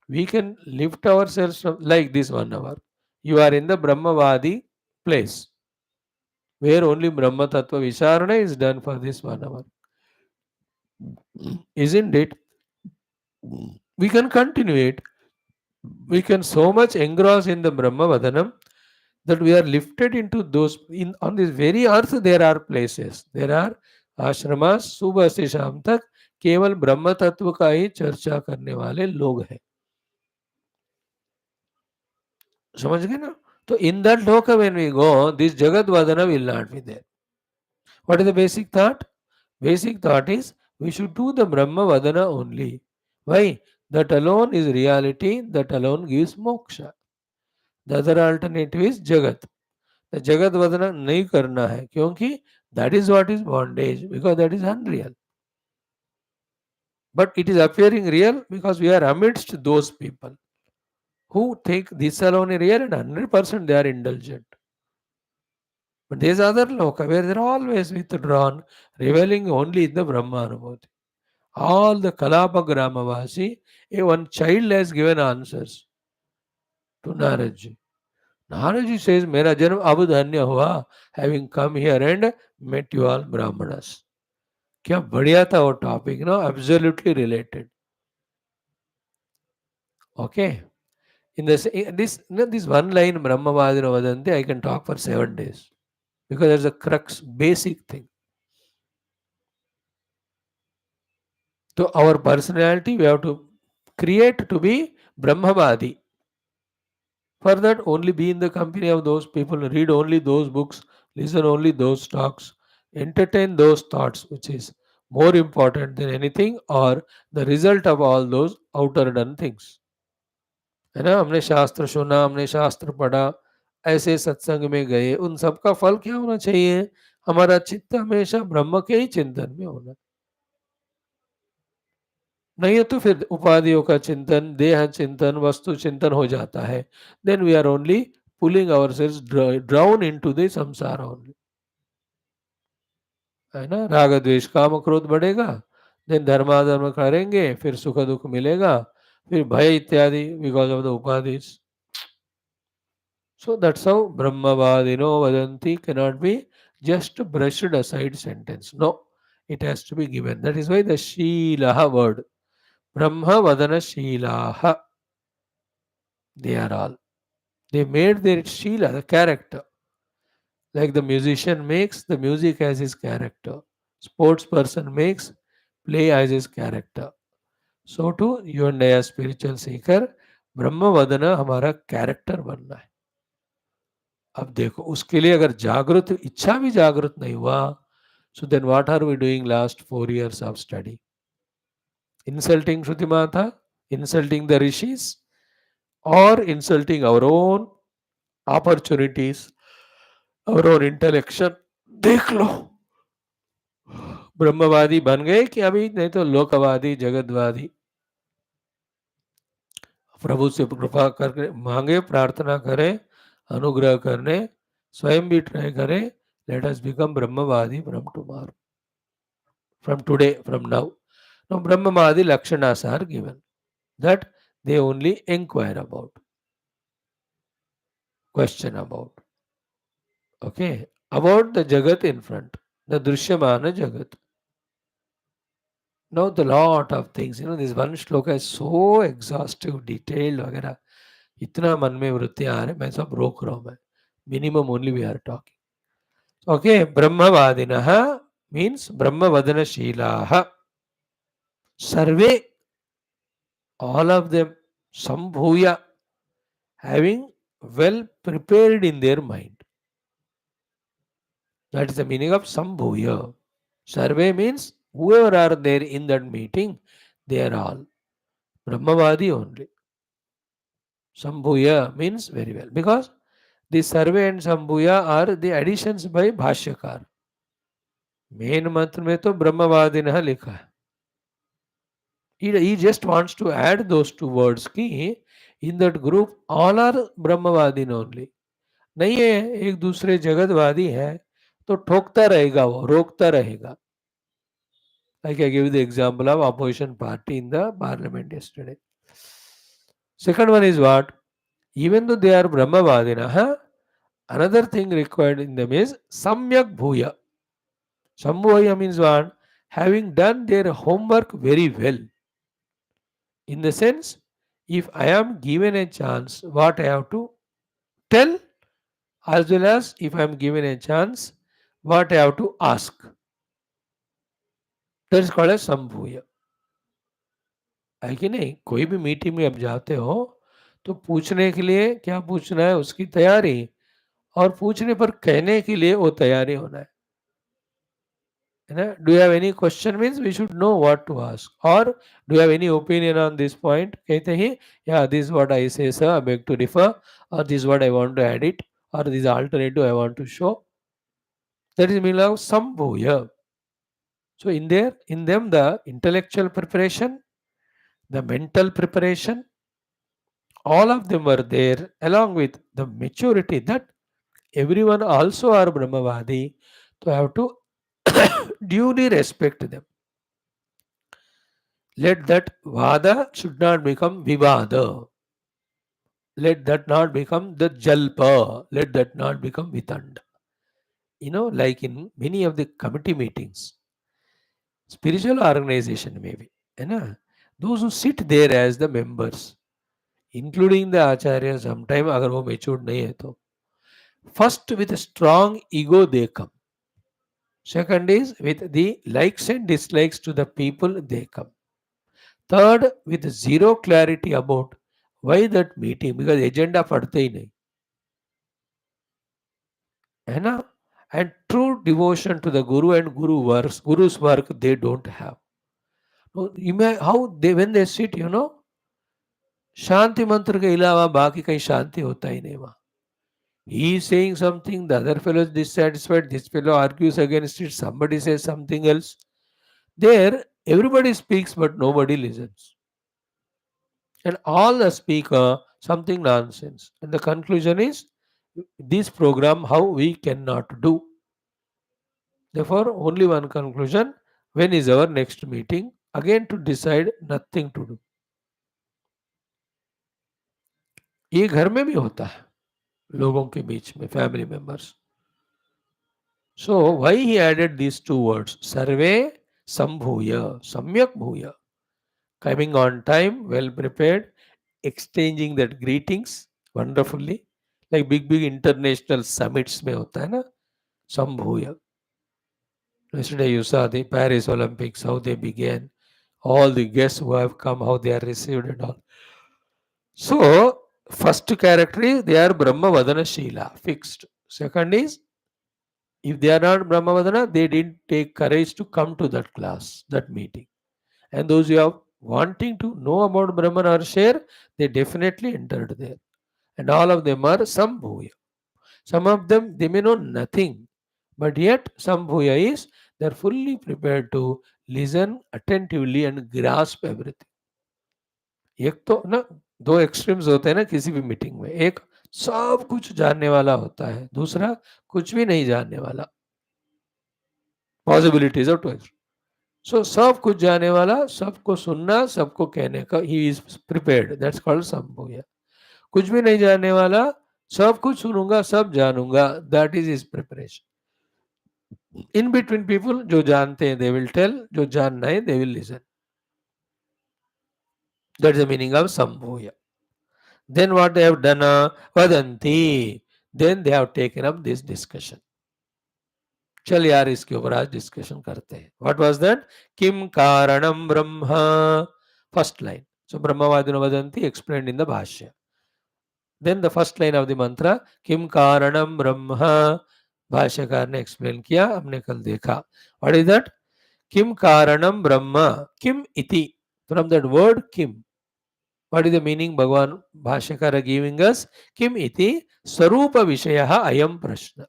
We can lift ourselves from like this 1 hour. You are in the Brahmavadi place where only Brahma Tattva Visharana is done for this 1 hour. Isn't it? We can continue it. We can so much engross in the Brahma Vadanam that we are lifted into those. On this very earth, there are places. There are ashramas सुबह से शाम तक केवल ब्रह्म तत्व का ही चर्चा करने वाले लोग हैं. समझ गए ना? तो in that loka when we go, this Jagat Vadana will not be there. What is the basic thought? Basic thought is we should do the Brahma Vadana only. Why? That alone is reality, that alone gives moksha. The other alternative is Jagat. The Jagat Vadana nahi karna hai. Kyonki that is what is bondage, because that is unreal. But it is appearing real because we are amidst those people who think this alone is real and 100% they are indulgent. But there is other loka where they are always withdrawn, reveling only in the Brahma Anubhuti. All the Kalapa Gramavasi, one child has given answers to Naradji. Naradji says, Mera janam ab dhanya hua, having come here and met you all Brahmanas. क्या बढ़िया था वो topic ना absolutely related okay in this one line Brahmavadina Vadanti I can talk for 7 days because there's a crux basic thing. So our personality we have to create to be Brahmavadi. For that only be in the company of those people, read only those books, listen only those talks, entertain those thoughts, which is more important than anything or the result of all those outer done things. है ना हमने शास्त्र सुना हमने शास्त्र पढ़ा ऐसे सत्संग में गए उन सब का फल क्या होना चाहिए हमारा चित्त हमेशा ब्रह्म के ही चिंतन में होना नहीं है तो फिर उपाधियों का चिंतन देह चिंतन वस्तु चिंतन हो जाता है then we are only pulling ourselves drown into the samsara only है ना राग द्वेष काम क्रोध बढ़ेगा देन धर्माधर्म करेंगे फिर सुख दुख मिलेगा फिर भय इत्यादि बिकॉज ऑफ द उपाधिज. So that's how Brahmavadino Vadanti cannot be just brushed aside sentence. No, it has to be given. That is why the Shilaha word. Brahmavadana Shilaha. They are all. They made their Shila, the character. Like the musician makes the music as his character. Sports person makes play as his character. So too, you and I as spiritual seeker, Brahmavadana हमारा character बनना है. अब देखो उसके लिए अगर जागृत इच्छा भी जागृत नहीं हुआ so then what are we doing last 4 years of study insulting श्रुति माता इंसल्टिंग द ऋषिज और insulting our own opportunities our own intellection देख लो ब्रह्मवादी बन गए कि अभी नहीं तो लोकवादी जगतवादी प्रभु से कृपा करके मांगे प्रार्थना करें अनुग्रह करने स्वयं भी ट्राई करें let us become Brahmavadi from tomorrow, from today, from now. Now, Brahmavadi Lakshanas are given that they only inquire about, question about the Jagat in front, the Drishyamana Jagat. Now, the lot of things, this one shloka is so exhaustive, detailed, वगैरह इतना मन में वृत्तियां आ रहे मैं सब रोक रहा हूं मैं minimum only we are talking. Okay, Brahmavadinaha means Brahmavadana Sarve, all of them, Sambhuya, having well prepared in their mind. That is the meaning of Sambhuya. Sarve means whoever are there in that meeting, they are all Brahmavadi only. Sambhuya means very well because the Sarve and Sambhuya are the additions by Bhashyakar. Main मंत्र में तो ब्रह्मवादिनः लिखा है. He just wants to add those two words कि in that group all are ब्रह्मवादी only. नहीं है एक दूसरे जगतवादी है तो ठोकता रहेगा वो रोकता रहेगा. Like I gave you the example of opposition party in the parliament yesterday. Second one is what? Even though they are Brahmavadina, another thing required in them is Samyak Bhuya. Sambhuya means what? Having done their homework very well. In the sense, if I am given a chance, what I have to tell, as well as if I am given a chance, what I have to ask. That is called as Sambhuya. है कि नहीं कोई भी meeting में अब जाते हो तो पूछने के लिए क्या पूछना है उसकी तैयारी और पूछने पर कहने के लिए वो तैयारी होना है ना. Do have any question means we should know what to ask और do have any opinion on this point कहते ही या this what I say sir I beg to differ और this what I want to add it और this alternative I want to show. That is mean of संभूय. So in them, the intellectual preparation, the mental preparation, all of them were there, along with the maturity that everyone also are Brahmavadi, to have to duly respect them. Let that vada should not become vivada. Let that not become the jalpa. Let that not become vitanda. Like in many of the committee meetings, spiritual organization maybe, those who sit there as the members, including the acharya, sometime अगर वो matured नहीं है तो first with a strong ego they come. Second is with the likes and dislikes to the people they come. Third, with zero clarity about why that meeting, because agenda पढ़ते ही नहीं, है ना? And true devotion to the guru and guru's work they don't have. How they when they sit, शांति मंत्र के अलावा बाकी कहीं शांति होता ही नहीं वहां. He is saying something, the other fellow is dissatisfied, this fellow argues against it, somebody says something else. There, everybody speaks, but nobody listens. And all the speaker something nonsense. And the conclusion is this program how we cannot do. Therefore, only one conclusion: when is our next meeting? Again to decide nothing to do. ये घर में भी होता है लोगों के बीच में, family members. So why he added these two words? Sarve sambhuya, samyak bhuya. Coming on time, well prepared, exchanging that greetings wonderfully. Like big international summits में होता है ना, sambhuya. Yesterday you saw the Paris Olympics, how they began. All the guests who have come, how they are received and all. So, first character is they are Brahmavadana Shila, fixed. Second is, if they are not Brahmavadana, they didn't take courage to come to that class, that meeting. And those who are wanting to know about Brahman or share, they definitely entered there. And all of them are Sambhuya. Some of them, they may know nothing, but yet Sambhuya is, they are fully prepared to listen attentively and grasp everything. एक तो ना दो extremes होते हैं ना किसी भी meeting में, एक सब कुछ जानने वाला होता है, दूसरा कुछ भी नहीं जानने वाला. Possibilities of to. सो सब कुछ जानने वाला, सबको सुनना, सबको कहने का, he is prepared, that's called संभूय. कुछ भी नहीं जानने वाला, सब कुछ सुनूंगा, सब जानूंगा, that is his preparation. In between people, जो जानते हैं दे विल टेल, जो जानना है they will listen. That's the meaning of संभूय. Then what they have done, vadanti. Then they have taken up this discussion. चल यार इसके ऊपर आज डिस्कशन करते हैं. What was that? Kim karanam brahma. First line. So Brahmavadino vadanti explained in the Bhashya. Then the first line of the mantra, Kim karanam brahma. भाष्यकार ने explain किया, हमने कल देखा. What is that? Kim karanam brahma. Kim iti. From that word Kim. What is the meaning Bhagavan Bhashyakara giving us? Kim iti sarupa vishayaha ayam prashna.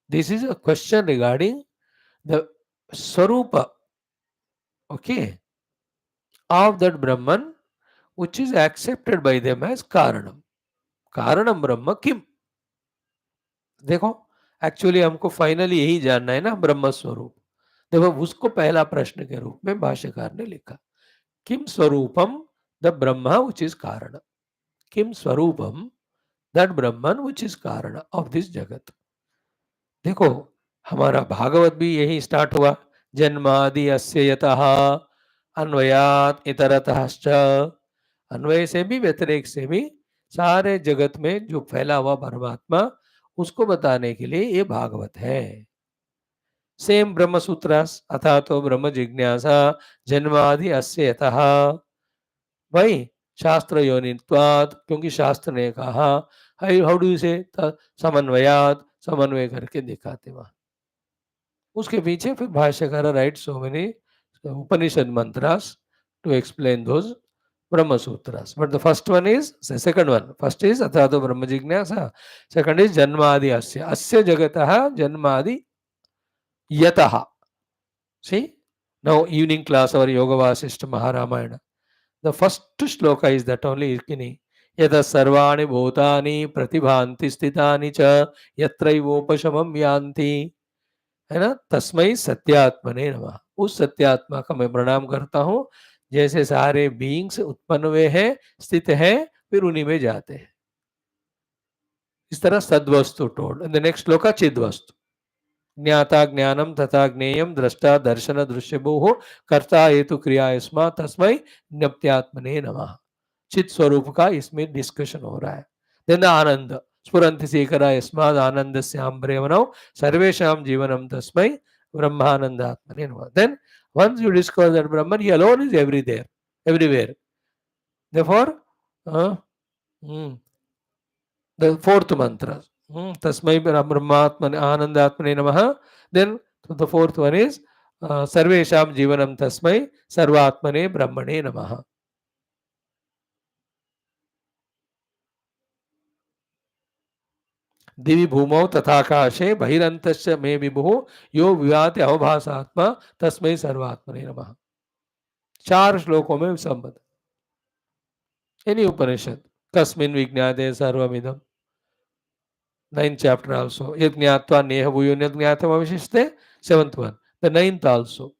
This is a question regarding the sarupa, okay, of that Brahman, which is accepted by them as Karanam. Karanam Brahma Kim. देखो, actually हमको finally यही जानना है ना, ब्रह्म स्वरूप. देखो, उसको पहला प्रश्न के रूप में भाष्यकार ने लिखा, किम स्वरूपम द ब्रह्मा विच इज कारण. किम स्वरूपम दैट ब्रह्मन विच इज कारण ऑफ दिस जगत. देखो, हमारा भागवत भी यही स्टार्ट हुआ, जन्मादि अस्य यतः अन्वयात इतरतश्च. अन्वय से भी, व्यतिरेक से भी, सारे जगत में जो फैला हुआ परमात्मा, उसको बताने के लिए ये भागवत है. सेम ब्रह्म सूत्रास अथा तो ब्रह्म जिज्ञासा जन्मादि अस्य यतः. भाई शास्त्र योनित्वात्, क्योंकि शास्त्र ने कहा. हाउ डू यू से? समन्वयात, समन्वय करके दिखाते वहां. उसके पीछे फिर भाष्यकार right so many Upanishad mantras to explain those Brahma Sutras. But the first one is, second one, first is अथा तो ब्रह्म जिज्ञासा, सेकंड इज जन्मादि अस्य. अस्य जगतः जन्मादि यतः. See, now evening class, our Yoga Vasishta Maharamayana. The first shloka is that only Ikini. Yada sarvani bhutani pratibhanti stitani cha yatraivopashamam yanti. है ना, तस्मय सत्यात्मने नमः। उस सत्यात्मा का मैं प्रणाम करता हूँ जैसे सारे बीइंग्स उत्पन्न हुए हैं, स्थित हैं, फिर उन्हीं में जाते हैं। इस तरह सद्वस्तु टोल्ड इन द नेक्स्ट श्लोका चिद्वस्तु। ज्ञाता ज्ञानम तथा ज्ञेयम दृष्टा दर्शन दृश्यभूः कर्ता हेतु क्रिया यस्मा तस्मै ज्ञप्त्यात्मने नमः। चित स्वरूप का इसमें डिस्कशन हो रहा है। देन आनंद स्फुरन्ति शेखरा यस्माद् आनन्दस्याम्ब्रेवनौ सर्वेषां जीवनं तस्मै ब्रह्मानन्दात्मने नमः। Then once you discover that Brahman, he alone is everywhere. Therefore, the fourth mantra, Tasmai Brahmatmane Anandatmane Namaha. Then the fourth one is Sarvesham Jivanam Tasmai Sarvatmane Brahmane Namaha. दिवि भूमौ तथाकाशे बहिरंतस्य मे विभुः यो विवाति अवभासात्मा तस्मै सर्वात्मने नमः। 4 श्लोकों में संबद्ध। एनी उपनिषद कस्मिन् विज्ञाते सर्वमिदं 9th chapter also यत् ज्ञात्वा नेह भूयो न ज्ञातम् अवशिष्टे 7th one the 9th also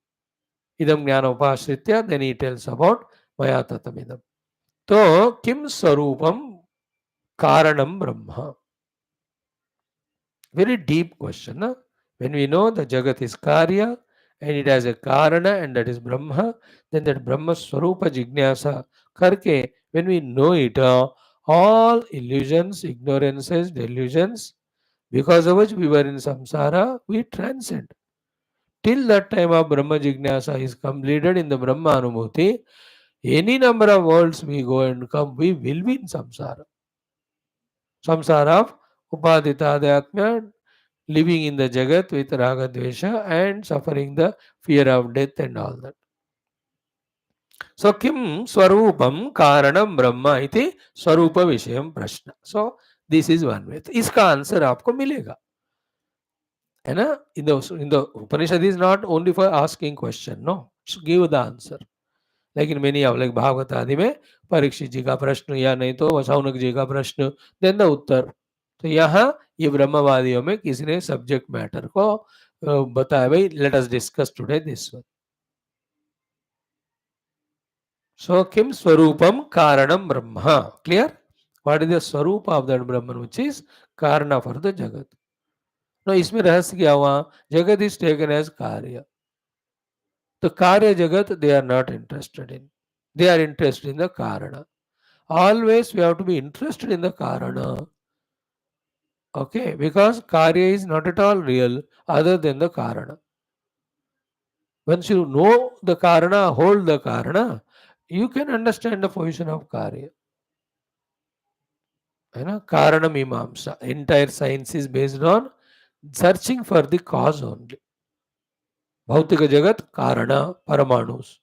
इदं ज्ञानोपाश्रित्य then he tells about मया ततमिदं। तो किम स्वरूपम कारणम ब्रह्म, very deep question. No? When we know the Jagat is Karya and it has a Karana and that is Brahma, then that Brahma Swarupa Jignasa Karke, when we know it, all illusions, ignorances, delusions, because of which we were in samsara, we transcend. Till that time of Brahma Jignasa is completed in the Brahma Anubhuti, any number of worlds we go and come, we will be in samsara. Samsara of Upadita Adhyatma, living in the Jagat with Raga Dvesha and suffering the fear of death and all that. So, Kim Swarupam Karanam Brahma iti Swarupa Vishayam Prashna. So, this is one way. इसका answer आपको मिलेगा, है ना? In the Upanishad is not only for asking question, no. Give the answer. Like in many of like Bhagavat आदि में परीक्षित जी का प्रश्न या नहीं तो वसौनक जी का प्रश्न, then the उत्तर. तो यहाँ ये ब्रह्मवादियों में किसी ने सब्जेक्ट मैटर को बताया, भाई let us discuss today this one. So किम स्वरूपम कारणम ब्रह्म, क्लियर? व्हाट इज द स्वरूप ऑफ दैट ब्रह्मन व्हिच इज कारण फॉर द जगत. नो, इसमें रहस्य क्या हुआ? जगत इज टेकन एज कार्य. तो कार्य जगत they are not interested in, they are interested in the karana. Always we have to be interested in the karana. Okay, because karya is not at all real other than the karana. Once you know the karana, hold the karana, you can understand the position of karya. You know, karana mimamsa, entire science is based on searching for the cause only. भौतिक जगत कारण परमाणुस,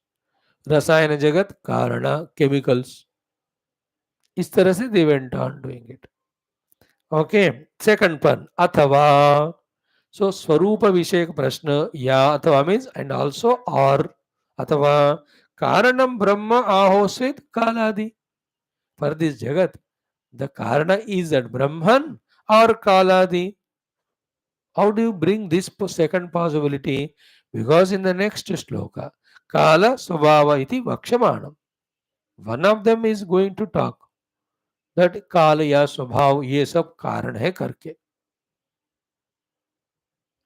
रसायन जगत कारण chemicals. इस तरह से they went on doing it. Okay, second पन अथवा. सो स्वरूप विषय प्रश्न या अथवा मीन्स एंड ऑल्सो और. अथवा कारणम ब्रह्म आहोस्वित कालादि. फॉर दिस जगत द कारण इज दैट ब्रह्मन और कालादि. How do you bring this second possibility? Because in the next shloka, Kala Swabhava iti Vakshamanam. One of them is going to talk that Kala ya Swabhav ye sab karan hai karke.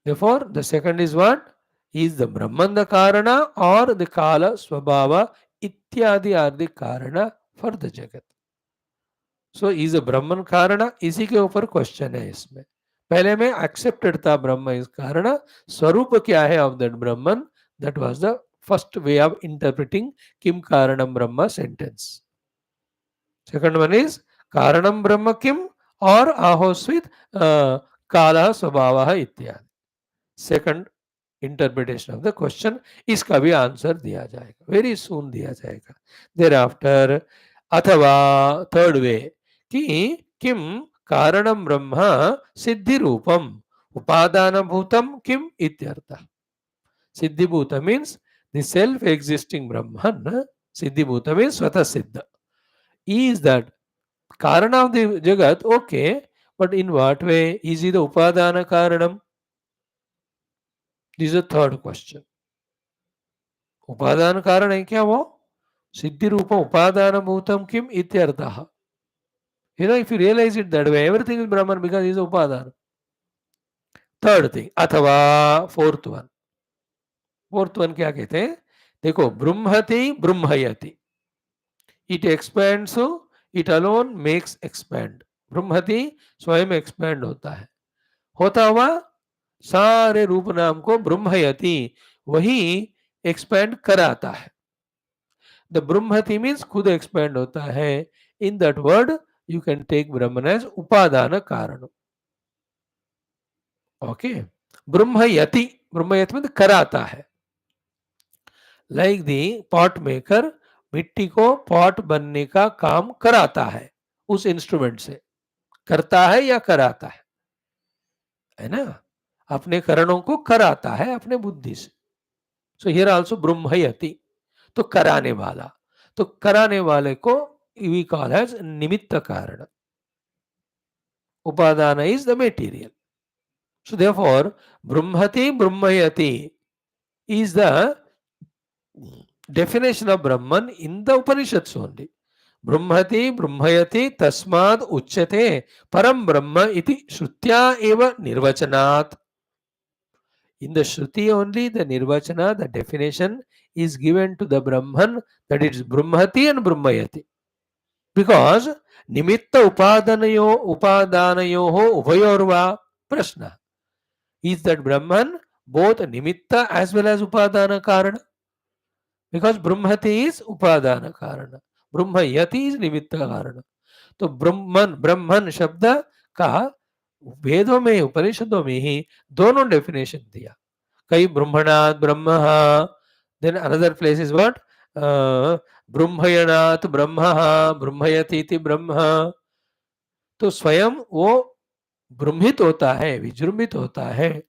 Therefore, the second is what? Is the Brahman the Karana or the Kala Swabhava ityadi are the Karana for the Jagat? So, is the Brahman Karana? इसी के ऊपर question है इसमें. पहले में accepted था ब्रह्म is कारण. स्वरूप क्या है ऑफ दैट ब्रह्मन? That was the first way of interpreting किम कारणम ब्रह्म सेंटेंस. सेकंड वन इज कारणम ब्रह्म किम और आहोस्वित काल स्वभाव इत्यादि. Second interpretation of the question, इसका भी आंसर दिया जाएगा, वेरी सून दिया जाएगा. देयर आफ्टर अथवा थर्ड वे कि किम कारणम ब्रह्म सिद्धि रूपम उपादान भूतम किम इत्यर्थ. Siddhibhuta means the self-existing Brahman. Siddhibhuta means Swatasiddha. He is that Karana of the Jagat, okay, but in what way? Is he the Upadana Karanam? This is the third question. उपादान कारण है क्या वो? सिद्धि रूप उपादान भूतम किम इत्यर्थः. If you realize it that way, everything is Brahman because he is upadana. Third thing, अथवा fourth one. Fourth one क्या कहते हैं? देखो, ब्रह्मति ब्रह्मयति. It expands, it alone makes expand. ब्रह्मति स्वयं expand होता है. होता हुआ सारे रूप नाम को ब्रह्मयति वही एक्सपैंड कराता है. द ब्रह्मति मीन्स खुद एक्सपैंड होता है. In that word you can take Brahman as upadana karana. Okay. ब्रह्मयति, ब्रह्मयति मतलब कराता है. लाइक दी पॉट मेकर मिट्टी को पॉट बनने का काम कराता है उस इंस्ट्रूमेंट से. करता है या कराता है ना? अपने करणों को कराता है अपने बुद्धि से. सो हियर आल्सो ब्रह्मयति, तो कराने वाला. तो कराने वाले को वी कॉल एज निमित्त कारण. उपादान is the material. So therefore ब्रह्मति ब्रह्मयति is the definition of Brahman in the Upanishads only. Brahmati brahmayati tasmad uchyate param brahma iti shrutya eva nirvachanat. In the Shruti only, the nirvachana, the definition is given to the Brahman, that it is brahmati and brahmayati. Because nimitta upadanayoho upayorva prashna. Is that Brahman both nimitta as well as upadana karana? Because brahmati is upadana karana, brahmayati is nimitta karana. तो ब्रह्मन शब्द का वेदों में उपनिषदों में ही दोनों definition दिया. कई ब्रह्मणात् ब्रह्म, then another place is what, ब्रह्मयणात् ब्रह्म ब्रह्मयति इति ब्रह्म. तो स्वयं वो ब्रह्मित होता है, विजृंभित होता है,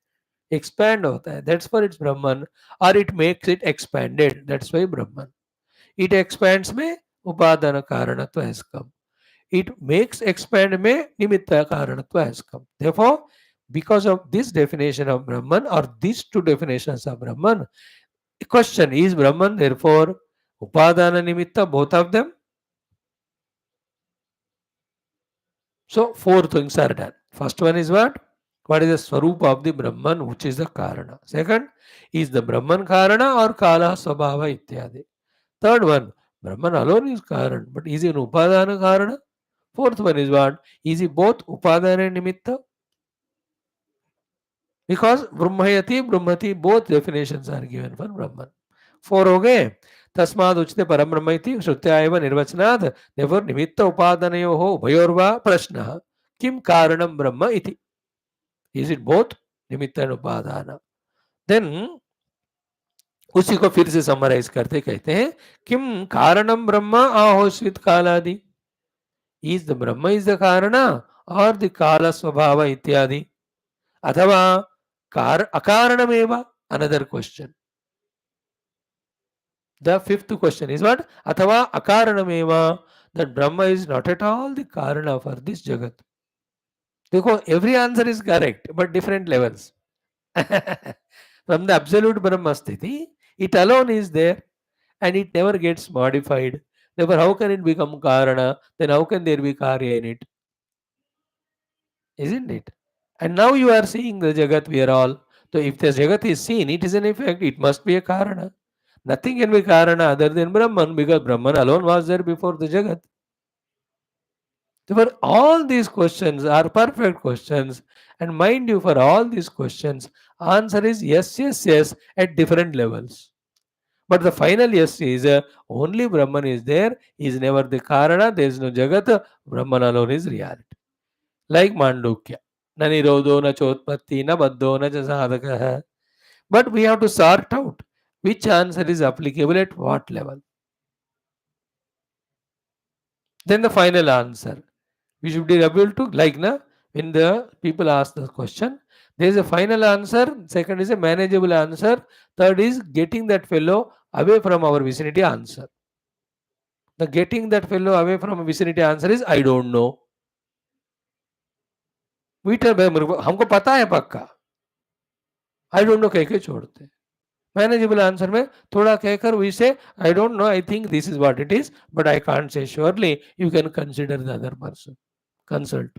expand होता है. That's why it's Brahman, or it makes it expanded. That's why Brahman. It expands में उपादान कारणत्व has come. It makes expand में निमित्त कारणत्व has come. Therefore, because of this definition of Brahman or these two definitions of Brahman, the question is Brahman therefore upadana nimitta, both of them? So four things are done. First one is what? What is the swarup of the Brahman, which is the Karana? Second, is the Brahman Karana or Kala Swabhava ityadi? Third one, Brahman alone is Karan, but is he an Upadana Karana? Fourth one is what? Is he both Upadana and Nimitta? Because Brahmayati, Brahmati, both definitions are given for Brahman. Four हो गए. तस्माद उच्यते परम ब्रह्म इति श्रुत्या एव निर्वचनात्. Therefore निमित्त उपादानयोः उभयोर्वा प्रश्नः किम कारणं ब्रह्म इति. Is it both निमित्त and उपादान? Then उसी को फिर से समराइज करते कहते हैं किम कारणम ब्रह्म आहोस्वित कालादि. Is the Brahma is the Karana or the Kala Swabhava ityadi? अथवा akaranameva? Another question. The fifth question is what? अथवा akaranameva, that Brahma is not at all the Karana for this Jagat. देखो, every answer is correct, but different levels. From the absolute Brahma sthiti, it alone is there and it never gets modified. Therefore, how can it become Karana? Then how can there be Karya in it? Isn't it? And now you are seeing the Jagat, we are all. So if the Jagat is seen, it is an effect, it must be a Karana. Nothing can be Karana other than Brahman, because Brahman alone was there before the Jagat. Therefore, all these questions are perfect questions. And mind you, for all these questions, answer is yes, yes, yes at different levels. But the final yes is only Brahman is there, he is never the Karana, there is no Jagat, Brahman alone is reality. Like Mandukya. Na nirodho na chotpatti na baddho na sadhaka. But we have to sort out which answer is applicable at what level. Then the final answer. We should be able to, like, when the people ask the question, There is a final answer, second is a manageable answer, third is getting that fellow away from our vicinity answer. The getting that fellow away from vicinity answer is I don't know. हमको पता है पक्का, I don't know कह के छोड़ते. Manageable answer में थोड़ा कहकर वी से I don't know, I think this is what it is, but I can't say surely, you can consider the other person, consult.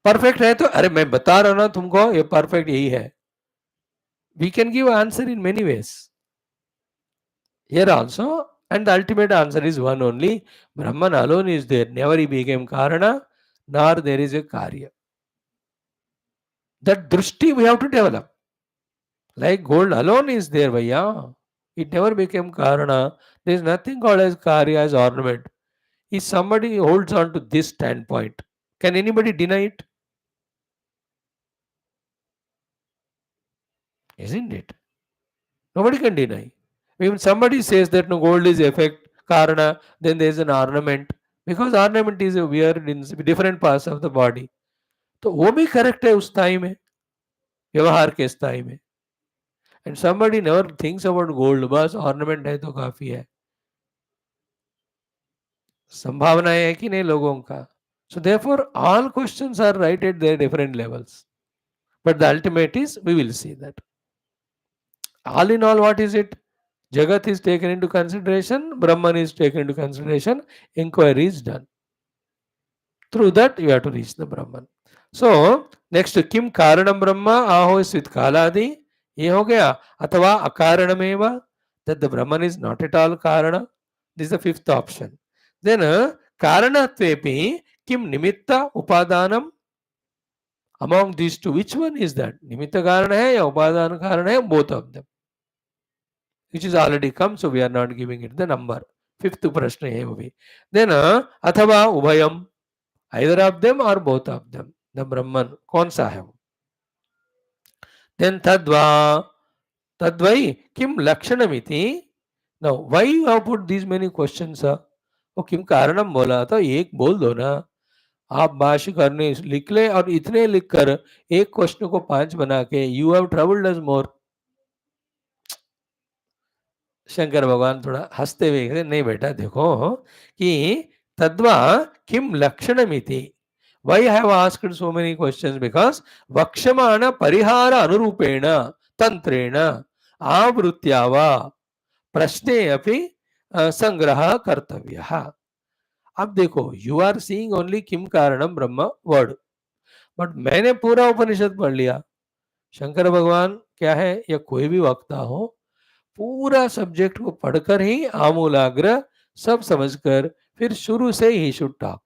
Perfect है तो अरे मैं बता रहा हूं ना तुमको ये परफेक्ट यही है. We can give answer in many ways here also, and the ultimate answer is one only. Brahman alone is there, never he became karana, nor there is a karya. That drushti we have to develop. Like gold alone is there, bhaiya, it never became karana. There is nothing called as karya, as ornament. If somebody holds on to this standpoint, can anybody deny it? Isn't it? Nobody can deny. When somebody says that no, gold is effect karana, then there is an ornament, because ornament is weird in different parts of the body. तो वो भी correct है उस स्थाई में, व्यवहार के स्थाई में. And somebody never thinks about gold, बस ऑर्नामेंट है तो काफी है. संभावनाएं है कि नहीं लोगों का. So therefore all questions are right at their different levels, but the ultimate is we will see that. All in all, what is it? Jagat is taken into consideration, Brahman is taken into consideration, inquiry is done. Through that you have to reach the Brahman. So next, किम कारणम ब्रह्म आहो स्वित कालादि, ये हो गया. अथवा अकारणमेव, that the Brahman is not at all karana. This is the fifth option. Then karanatvepi किम निमित्त उपादानम, among these two which one is that? निमित्त कारण है या उपादान कारण है? Both of them, which is already come, so we are not giving it the number. Fifth prashna है वो भी. Then अथवा उभयम, either of them or both of them, the Brahman कौन सा है वो? Then tadva, tadvai kim lakshanamiti. Now why you have put these many questions? वो किम कारणम बोला तो एक बोल दो ना. आप भाष्य करने लिख ले और इतने लिख कर एक क्वेश्चन को 5 बना के यू हैव ट्रबल्ड अस मोर. शंकर भगवान थोड़ा हंसते हुए कहते नहीं बेटा देखो कि तद्वा किम लक्षणमिति. Why I have asked so many questions? Because vakshmana parihara anurupena tantrena आवृत्यावा प्रश्ने अपि संग्रह कर्तव्यः. अब देखो यू आर सीइंग ओनली किम कारणम ब्रह्म वर्ड, बट मैंने पूरा उपनिषद पढ़ लिया. शंकर भगवान क्या है या कोई भी वक्ता हो, पूरा सब्जेक्ट को पढ़कर ही आमूलाग्र सब समझकर फिर शुरू से he should talk.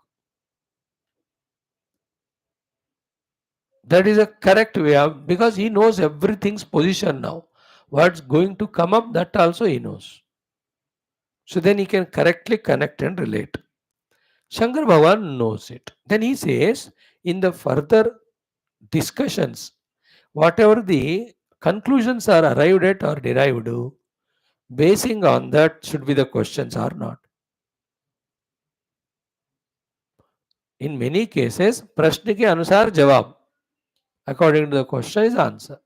That is a correct way of, because he knows everything's position now. What's going to come up, that also he knows. So then he can correctly connect and relate. Shankar Bhagavan knows it. Then he says, in the further discussions, whatever the conclusions are arrived at or derived, basing on that should be the questions or not. In many cases, प्रश्न के अनुसार जवाब, according to the question is answer.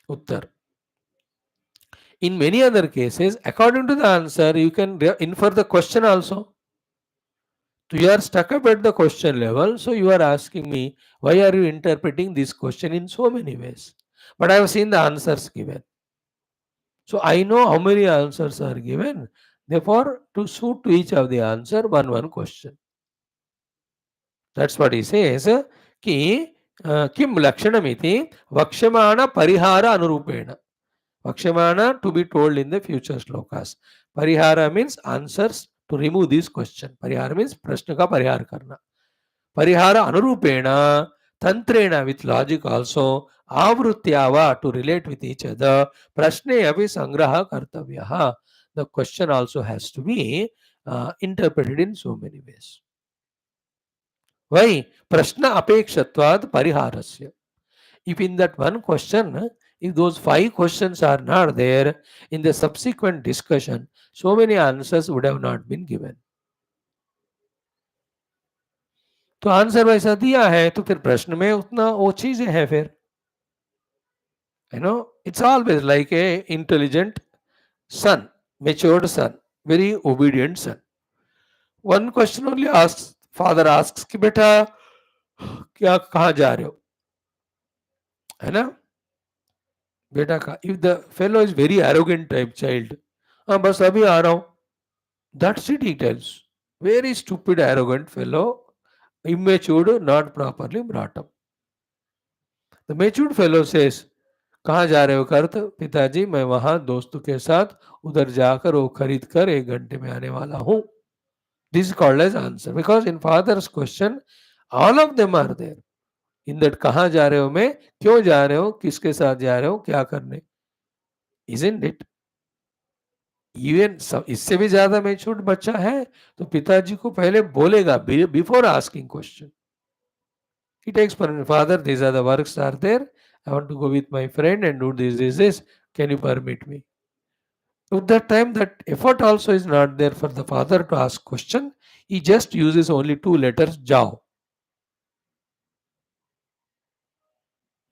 Uttar. In many other cases, according to the answer, you can infer the question also. So you are stuck up at the question level, so you are asking me, why are you interpreting this question in so many ways? But I have seen the answers given. So I know how many answers are given. Therefore, to suit to each of the answer, one question. That's what he says. Ki kim lakshanamiti vakshmana parihara anurupena. Vakshmana to be told in the future shlokas. Parihara means answers to remove this question. Parihara means prashna ka parihar karna. Parihara anurupena, tantrena with logic also, avrutyava to relate with each other, prashne avi sangraha kartavyaha. The question also has to be interpreted in so many ways. Why? Prashna apekshatvad pariharasya. If in that one question, if those 5 questions are not there, in the subsequent discussion, so many answers would have not been given. तो answer वैसा दिया है तो फिर प्रश्न में उतना वो चीजें है फिर, it's always like a intelligent son, matured son, very obedient son. One question only asks, father asks कि बेटा क्या कहाँ जा रहे हो, है ना, बेटा का, if the fellow is very arrogant type child, हाँ बस अभी आ रहा हूँ, that's it he tells. Very stupid arrogant fellow, immature, not properly brought up. The matured fellow says, कहाँ जा रहे हो करत, पिताजी मैं वहां दोस्तों के साथ उधर जाकर वो खरीद कर 1 घंटे में आने वाला हूँ. This is called as answer because in father's question all of them are there. In that कहाँ जा रहे हो में, क्यों जा रहे हो, किसके साथ जा रहे हो, क्या करने, isn't it? इवन इससे भी ज्यादा मैच्योर्ड बच्चा है तो पिताजी को पहले बोलेगा before asking question. He takes permission. Father, these are the works are there. I want to go with my friend and do this. Can you permit me? At that time, that effort also is not there for the father to ask question. He just uses only 2 letters, jao.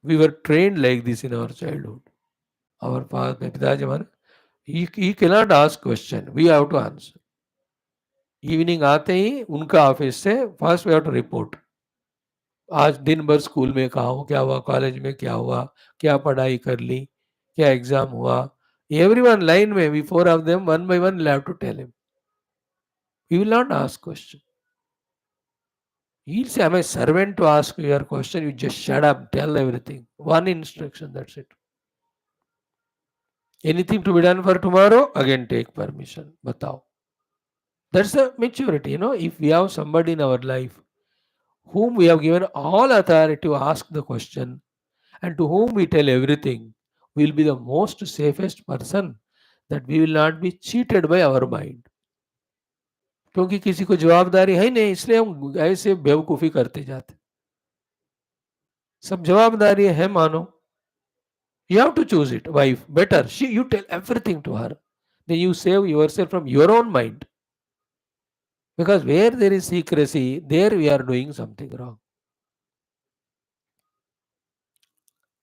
We were trained like this in our childhood. Our father, Pitaji, he cannot ask question. We have to answer. Evening आते ही उनका office से first we have to report. आज दिन भर school में कहा हूँ, क्या हुआ, कॉलेज में क्या हुआ, क्या पढ़ाई कर ली, क्या एग्जाम हुआ. Everyone line में, we 4 of them, one by one, will have to tell him. He will not ask question. He'll say, I'm a servant to ask you your question. You just shut up, tell everything. One instruction, that's it. Anything to be done for tomorrow, again take permission. Batao. That's the maturity, If we have somebody in our life whom we have given all authority to ask the question and to whom we tell everything, we will be the most safest person, that we will not be cheated by our mind. क्योंकि किसी को जवाबदारी है नहीं, इसलिए हम ऐसे बेवकूफी करते जाते. सब जवाबदारी है मानो. You have to choose it. Wife, better. You tell everything to her. Then you save yourself from your own mind. Because where there is secrecy, there we are doing something wrong.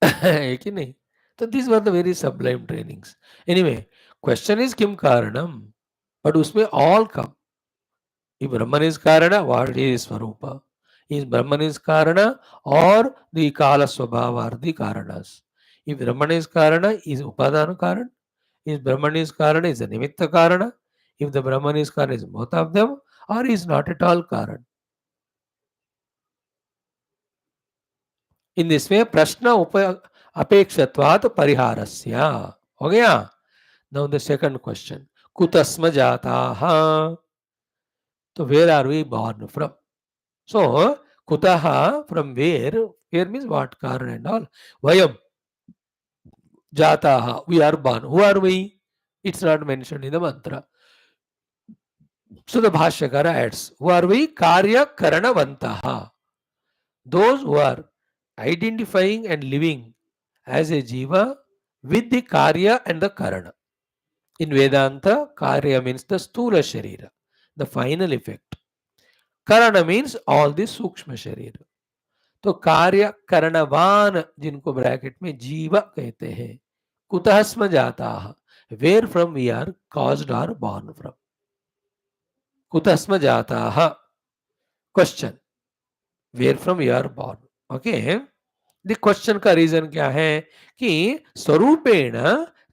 है कि नहीं? So these were the very sublime trainings. Anyway, question is Kim Karanam? But उसमें all come. If Brahman is Karana, what is Swarupa? Is Brahman is Karana or the Kala Swabhava are the Karanas? If Brahman is Karana, is Upadana Karan? If Brahman is Karana, is a Nimitta Karana? If the Brahman is Karana, is both of them, or is not at all Karan? In this way, Prashna Apekshatvat Pariharasya. हो गया? Now the second question. Kutasma Jataha. So where are we born from? So, Kutaha, from where? Where means what? Karan and all. Vayam Jataha. We are born. Who are we? It's not mentioned in the mantra. So the Bhashyakara adds, who are we? Karya Karanavantaha. Those who are identifying and living as a Jiva with the Karya and the Karana. In Vedanta, Karya means the Sthula Sharira, the final effect. Karana means all the Sukshma Sharira. तो कार्य करणवान जिनको bracket में जीव कहते हैं. कुतः स्म जाता, where from we are caused are born from. कुतः स्म जाता, question, where from we are born. Okay, the question का रीजन क्या है कि स्वरूपेण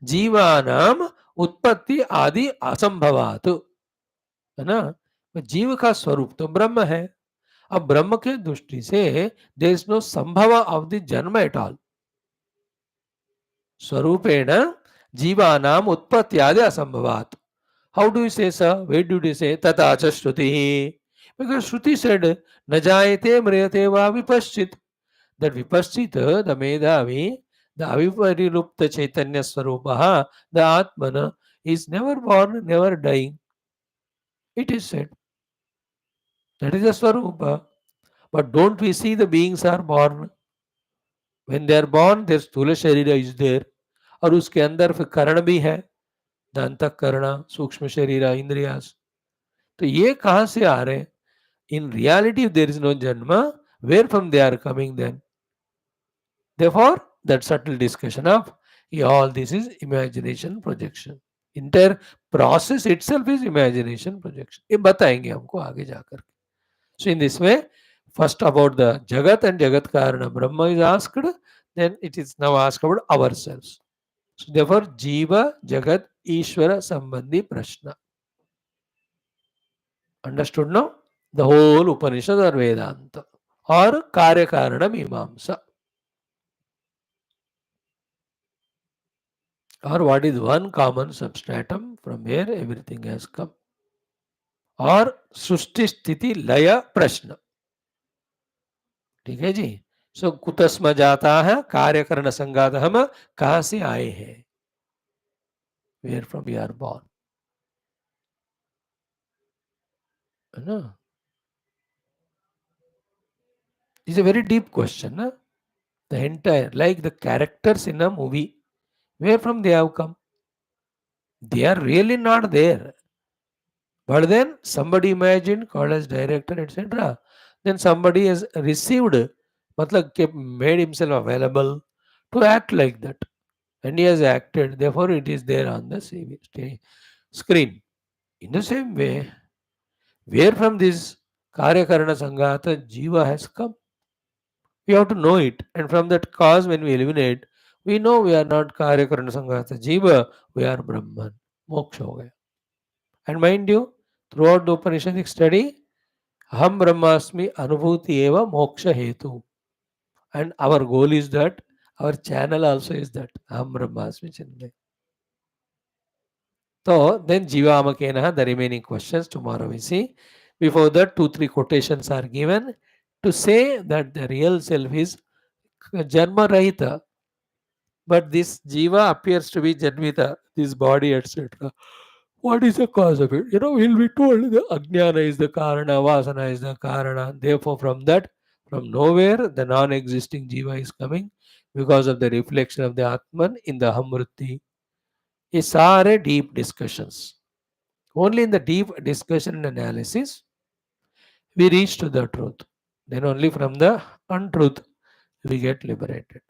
जीवानाम उत्पत्ति आदि असंभवात, है ना. जीव का स्वरूप तो ब्रह्म है. अब ब्रह्म के दृष्टि से देयर इज नो संभव ऑफ द जन्म एट ऑल. स्वरूपेण जीवानाम उत्पत्ति आदि असंभवात. हाउ डू यू से सर, वेयर डू यू से तथा च श्रुति? बिकॉज़ श्रुति सेड न जायते म्रियते वा विपश्चित. दैट विपश्चित, द मेधावी, the अविपरिलुप्त Chaitanya स्वरूपः, the Atman is never born, never dying. It is said. That is the Swarupa. But don't we see the beings are born? When they are born, their स्थूल शरीर is there. और उसके अंदर फिर करण भी है, the अंतःकरण, सूक्ष्म शरीर, इंद्रियास. तो ये कहाँ से आ रहे हैं? In reality, if there is no Janma, where from they are coming then? Therefore, that subtle discussion of all this is imagination projection. Entire process itself is imagination projection. ये बताएंगे हमको आगे जाकर. So in this way, first about the Jagat and Jagat Karana Brahma is asked, then it is now asked about ourselves. So therefore, Jiva, Jagat, Ishvara Sambandhi Prashna. Understood now? The whole Upanishad or Vedanta or Karya Karana Mimamsa. Or what is one common substratum from where everything has come. और सृष्टि स्थिति लय प्रश्न. ठीक है जी. सो कुतस्म जाता है कार्यकरण संगात, हम कहां से आए हैं, where from we are born, है ना. Is a very deep question ना. The entire like the characters in a movie, where from they have come, they are really not there, but then somebody imagined, called as director, etc. Then somebody has received, matlab made himself available to act like that, and he has acted, therefore it is there on the screen. In the same way, where from this karyakarana sangata jiva has come, we have to know it, and from that cause when we eliminate, we know we are not karyakarana sangata jiva, we are Brahman. Moksha ho gaya. And mind you, throughout the Upanishadic study, Aham Brahmasmi Anubhuti Eva Moksha Hetu. And our goal is that, our channel also is that, Aham Brahmasmi Chinmay. So then Jiva Amakena, the remaining questions tomorrow we see. Before that, 2-3 quotations are given to say that the real self is Janma Rahita. But this Jiva appears to be Janmita, this body, etc. What is the cause of it? We'll be told the Ajnana is the Karana, Vasana is the Karana. Therefore, from that, from nowhere, the non existing Jiva is coming because of the reflection of the Atman in the Hamruti. These are deep discussions. Only in the deep discussion and analysis, we reach to the truth. Then only from the untruth, we get liberated.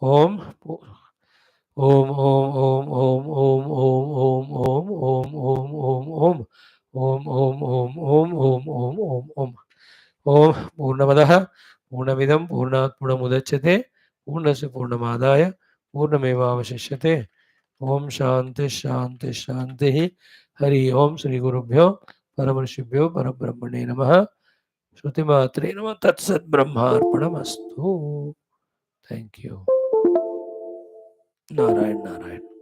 Om. Om Om Om Om Om Om Om Om Om Om Om Om Om Om Om Om Om Om Om Purnamadaha Purnamidam Purnat Purnamudachyate Purnasya Purnamadaya Purnamevavashishyate. Om Shanti Shanti Shanti. Hari Om Shri Gurubhyo Paramarshibhyo Parabrahmane Namaha. Shruti Matre Namaha Tat Sat Brahma Arpanamastu. Thank you. Narayan Narayan.